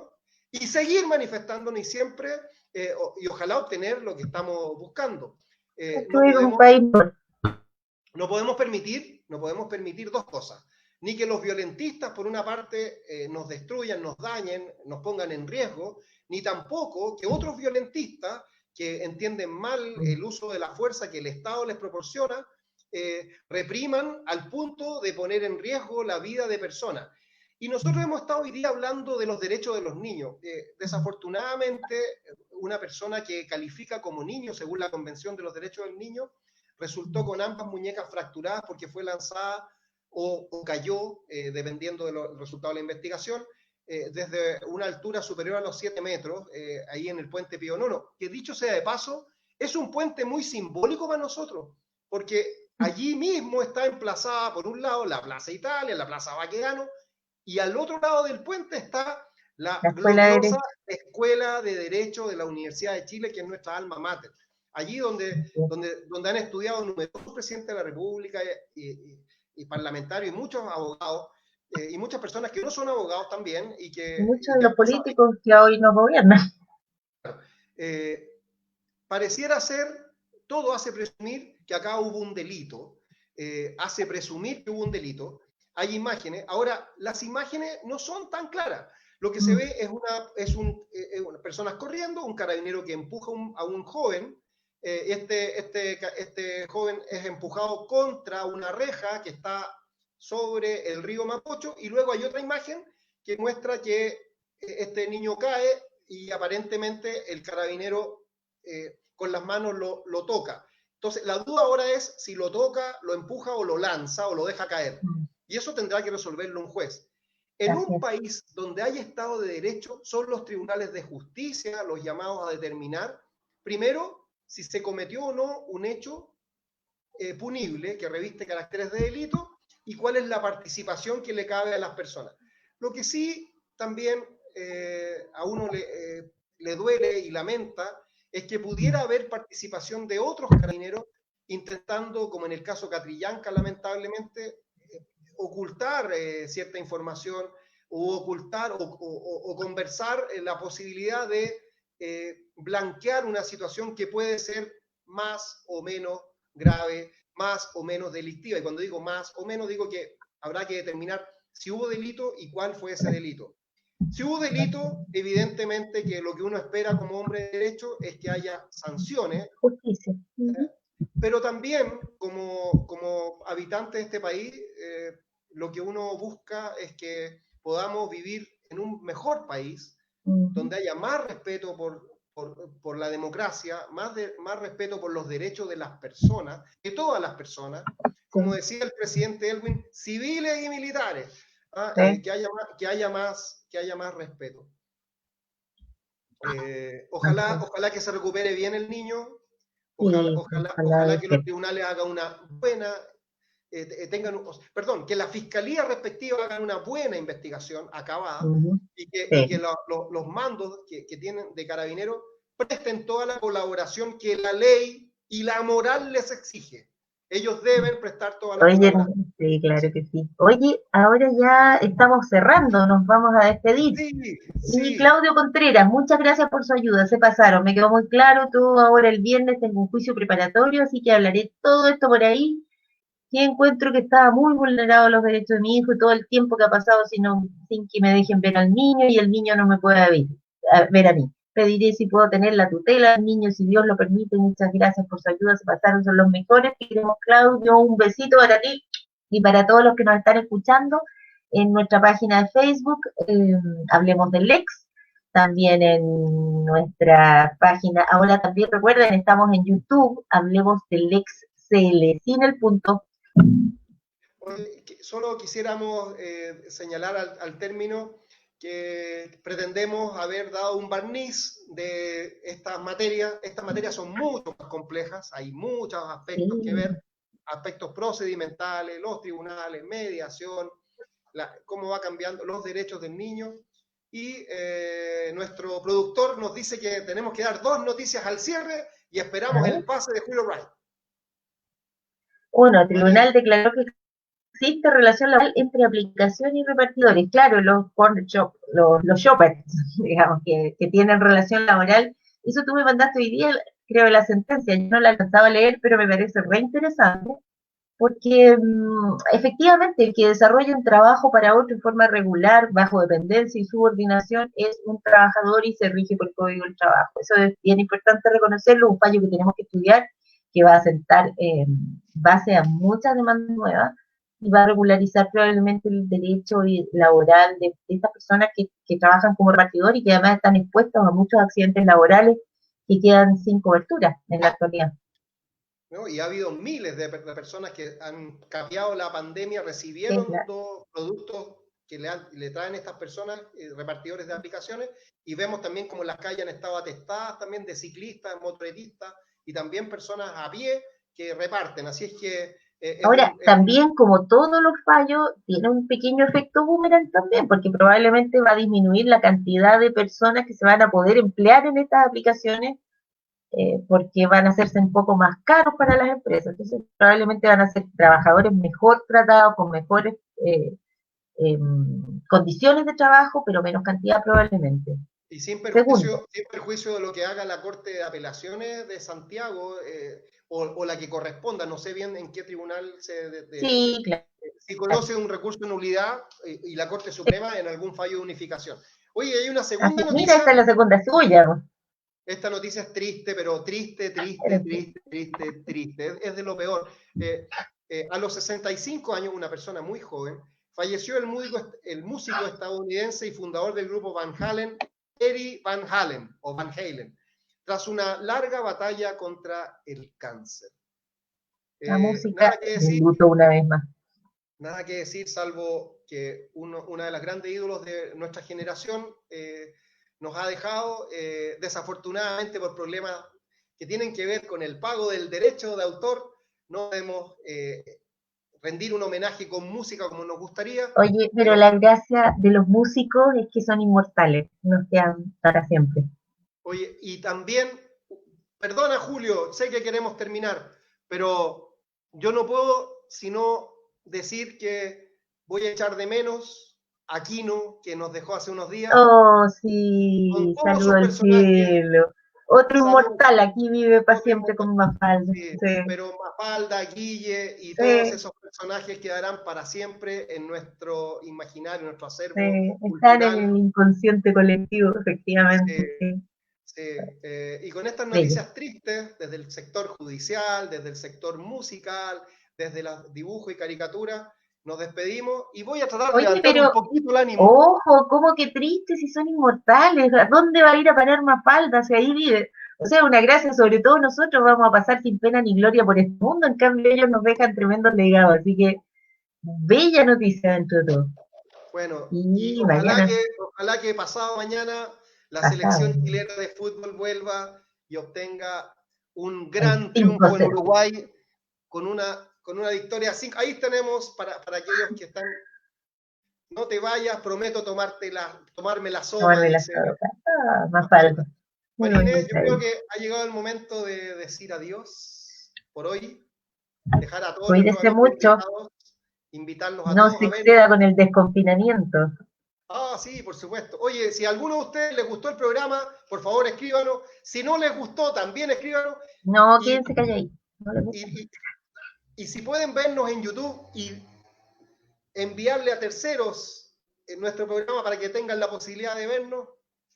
y seguir manifestándonos y siempre, y ojalá obtener lo que estamos buscando. Eh, no, Construir un podemos, país mejor. no podemos permitir dos cosas. Ni que los violentistas, por una parte, nos destruyan, nos dañen, nos pongan en riesgo, ni tampoco que otros violentistas que entienden mal el uso de la fuerza que el Estado les proporciona, repriman al punto de poner en riesgo la vida de personas. Y nosotros hemos estado hoy día hablando de los derechos de los niños. Desafortunadamente, una persona que califica como niño, según la Convención de los Derechos del Niño, resultó con ambas muñecas fracturadas porque fue lanzada o cayó, dependiendo del resultado de la investigación, desde una altura superior a los 7 metros, ahí en el puente Pío Nono, que dicho sea de paso, es un puente muy simbólico para nosotros, porque allí mismo está emplazada, por un lado, la Plaza Italia, la Plaza Baquedano, y al otro lado del puente está la La escuela de gloriosa derecho. Escuela de Derecho de la Universidad de Chile, que es nuestra alma mater. Allí donde han estudiado numerosos presidentes de la República y parlamentarios y muchos abogados y muchas personas que no son abogados también Muchos y de que han los pasado. políticos que hoy nos gobiernan. Eh, Pareciera ser, todo hace presumir que acá hubo un delito, hace presumir que hubo un delito, hay imágenes, ahora las imágenes no son tan claras, lo que se ve es personas corriendo, un carabinero que empuja a un joven, este joven es empujado contra una reja que está sobre el río Mapocho y luego hay otra imagen que muestra que este niño cae y aparentemente el carabinero con las manos lo toca. Entonces, la duda ahora es si lo toca, lo empuja o lo lanza o lo deja caer. Y eso tendrá que resolverlo un juez. En Así un es. país donde hay Estado de Derecho, son los tribunales de justicia los llamados a determinar, primero, si se cometió o no un hecho punible que reviste caracteres de delito y cuál es la participación que le cabe a las personas. Lo que sí también a uno le duele y lamenta es que pudiera haber participación de otros carabineros intentando, como en el caso Catrillanca, lamentablemente, ocultar cierta información o ocultar o conversar la posibilidad de blanquear una situación que puede ser más o menos grave, más o menos delictiva. Y cuando digo más o menos, digo que habrá que determinar si hubo delito y cuál fue ese delito. Si hubo delito, evidentemente que lo que uno espera como hombre de derecho es que haya sanciones, Justicia. pero también como habitante de este país, lo que uno busca es que podamos vivir en un mejor país, donde haya más respeto por la democracia, más respeto por los derechos de las personas, de todas las personas, como decía el presidente Elwin, civiles y militares, Sí. que haya más respeto. Ojalá que se recupere bien el niño, Sí, ojalá ojalá de que los ser. tribunales hagan una buena, perdón, que la fiscalía respectiva hagan una buena investigación acabada Ujú. y que Sí. los mandos que tienen de carabineros presten toda la colaboración que la ley y la moral les exige. Ellos deben prestar toda la Oye, colaboración. sí, claro Sí, que sí. Oye, ahora ya estamos cerrando, nos vamos a despedir. sí, Y sí. Claudio Contreras, muchas gracias por su ayuda, se pasaron, me quedó muy claro, tú ahora el viernes tengo un juicio preparatorio, así que hablaré todo esto por ahí, que encuentro que estaba muy vulnerado los derechos de mi hijo y todo el tiempo que ha pasado sin que me dejen ver al niño y el niño no me pueda ver a mí. Pediré si puedo tener la tutela del niño, si Dios lo permite. Muchas gracias por su ayuda, se pasaron, son los mejores. Queremos, Claudio, un besito para ti y para todos los que nos están escuchando en nuestra página de Facebook, Hablemos del Lex, también en nuestra página, ahora también recuerden, estamos en YouTube, Hablemos del Lex CL, sin el punto. Solo quisiéramos señalar al término que pretendemos haber dado un barniz de estas materias. Estas materias son mucho más complejas, hay muchos aspectos que Sí. ver, aspectos procedimentales, los tribunales, mediación, cómo va cambiando los derechos del niño. Y nuestro productor nos dice que tenemos que dar 2 noticias al cierre y esperamos el pase de Julio Wright. Uno, el Vale. tribunal declaró que existe relación laboral entre aplicación y repartidores. Claro, los shoppers, digamos, que tienen relación laboral. Eso tú me mandaste hoy día, creo, la sentencia. Yo no la alcanzaba a leer, pero me parece re interesante, porque efectivamente el que desarrolla un trabajo para otro en forma regular, bajo dependencia y subordinación, es un trabajador y se rige por el Código del Trabajo. Eso es bien importante reconocerlo, un fallo que tenemos que estudiar, que va a sentar base a muchas demandas nuevas y va a regularizar probablemente el derecho laboral de estas personas que trabajan como repartidor y que además están expuestos a muchos accidentes laborales que quedan sin cobertura en la actualidad. ¿No? Y ha habido miles de personas que han cambiado la pandemia, Sí, recibieron claro. los productos que le traen estas personas, repartidores de aplicaciones, y vemos también como las calles han estado atestadas también de ciclistas, motoristas y también personas a pie que reparten. Así es que Ahora, también como todos los fallos, tiene un pequeño efecto boomerang también, porque probablemente va a disminuir la cantidad de personas que se van a poder emplear en estas aplicaciones, porque van a hacerse un poco más caros para las empresas. Entonces, probablemente van a ser trabajadores mejor tratados, con mejores eh, condiciones de trabajo, pero menos cantidad probablemente. Y Segundo, sin perjuicio de lo que haga la Corte de Apelaciones de Santiago, o la que corresponda, no sé bien en qué tribunal sí, claro. si conoce un recurso de nulidad, y la Corte Suprema en algún fallo de unificación. Oye, hay una segunda Así, mira, noticia. esta es la segunda cebolla. Esta noticia es triste, pero triste, triste, triste, triste, triste. Es de lo peor. A los 65 años, una persona muy joven, falleció el músico estadounidense y fundador del grupo Van Halen, Eddie Van Halen, o Van Halen, tras una larga batalla contra el cáncer. La música Nada que de decir, luto una vez más. nada que decir, salvo que una de las grandes ídolos de nuestra generación nos ha dejado, desafortunadamente por problemas que tienen que ver con el pago del derecho de autor. No podemos rendir un homenaje con música como nos gustaría, Oye, pero pero la gracia de los músicos es que son inmortales, nos quedan para siempre. oye, y también, perdona Julio, sé que queremos terminar, pero yo no puedo sino decir que voy a echar de menos a Aquino, que nos dejó hace unos días, Oh, con sí, todos saludo sus al personajes. cielo. Otro Salud, inmortal aquí vive para otro siempre inmortal. con Mafalda. Sí, Sí, pero Mafalda, Guille y todos sí, esos personajes quedarán para siempre en nuestro imaginario, en nuestro acervo sí. Están en cultural. el inconsciente colectivo, Sí, efectivamente. Sí. sí. Y con estas Bello. noticias tristes, desde el sector judicial, desde el sector musical, desde los dibujos y caricaturas, nos despedimos y voy a tratar de Oye, levantar un pero poquito el ánimo. ojo, cómo que triste si son inmortales. ¿A dónde va a ir a parar Mafalda si ahí vive? O sea, una gracia, sobre todo nosotros vamos a pasar sin pena ni gloria por este mundo, en cambio ellos nos dejan tremendos legados, así que bella noticia dentro de todo. Bueno, y Y mañana, ojalá que pasado mañana la pasado, selección chilena de fútbol vuelva y obtenga un el gran triunfo en 5-0. Uruguay con una victoria. Ahí tenemos para aquellos que están. No te vayas, prometo tomarme la sopa, Tomarme la dice sopa. Ah, Mafalda. Mafalda. Muy Marines, yo bonita creo ella. que ha llegado el momento de decir adiós por hoy, dejar a todos nuestros Cuídese amigos mucho, invitados, invitarlos a no todos se a vernos. exceda con el desconfinamiento. Ah, sí, por supuesto. Oye, si a alguno de ustedes les gustó el programa, por favor escríbanos. Si no les gustó, también escríbanos. No, Y, quédense calladito. No le metan. y, y, y si pueden vernos en YouTube y enviarle a terceros en nuestro programa para que tengan la posibilidad de vernos,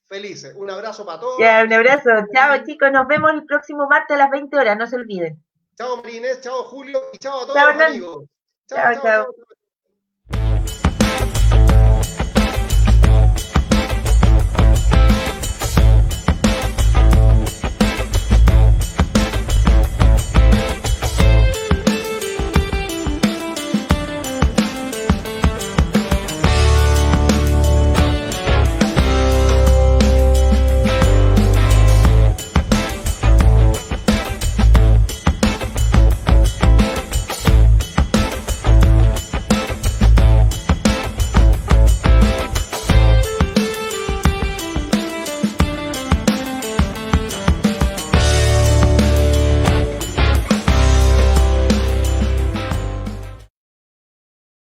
felices. Un abrazo para todos. Ya, un abrazo. Chao, chicos. Nos vemos el próximo martes a las 20 horas. No se olviden. Chao Marinés, chao Julio y chao a todos Chao, los Hernán. amigos. Chao, Chao, chao, chao. chao.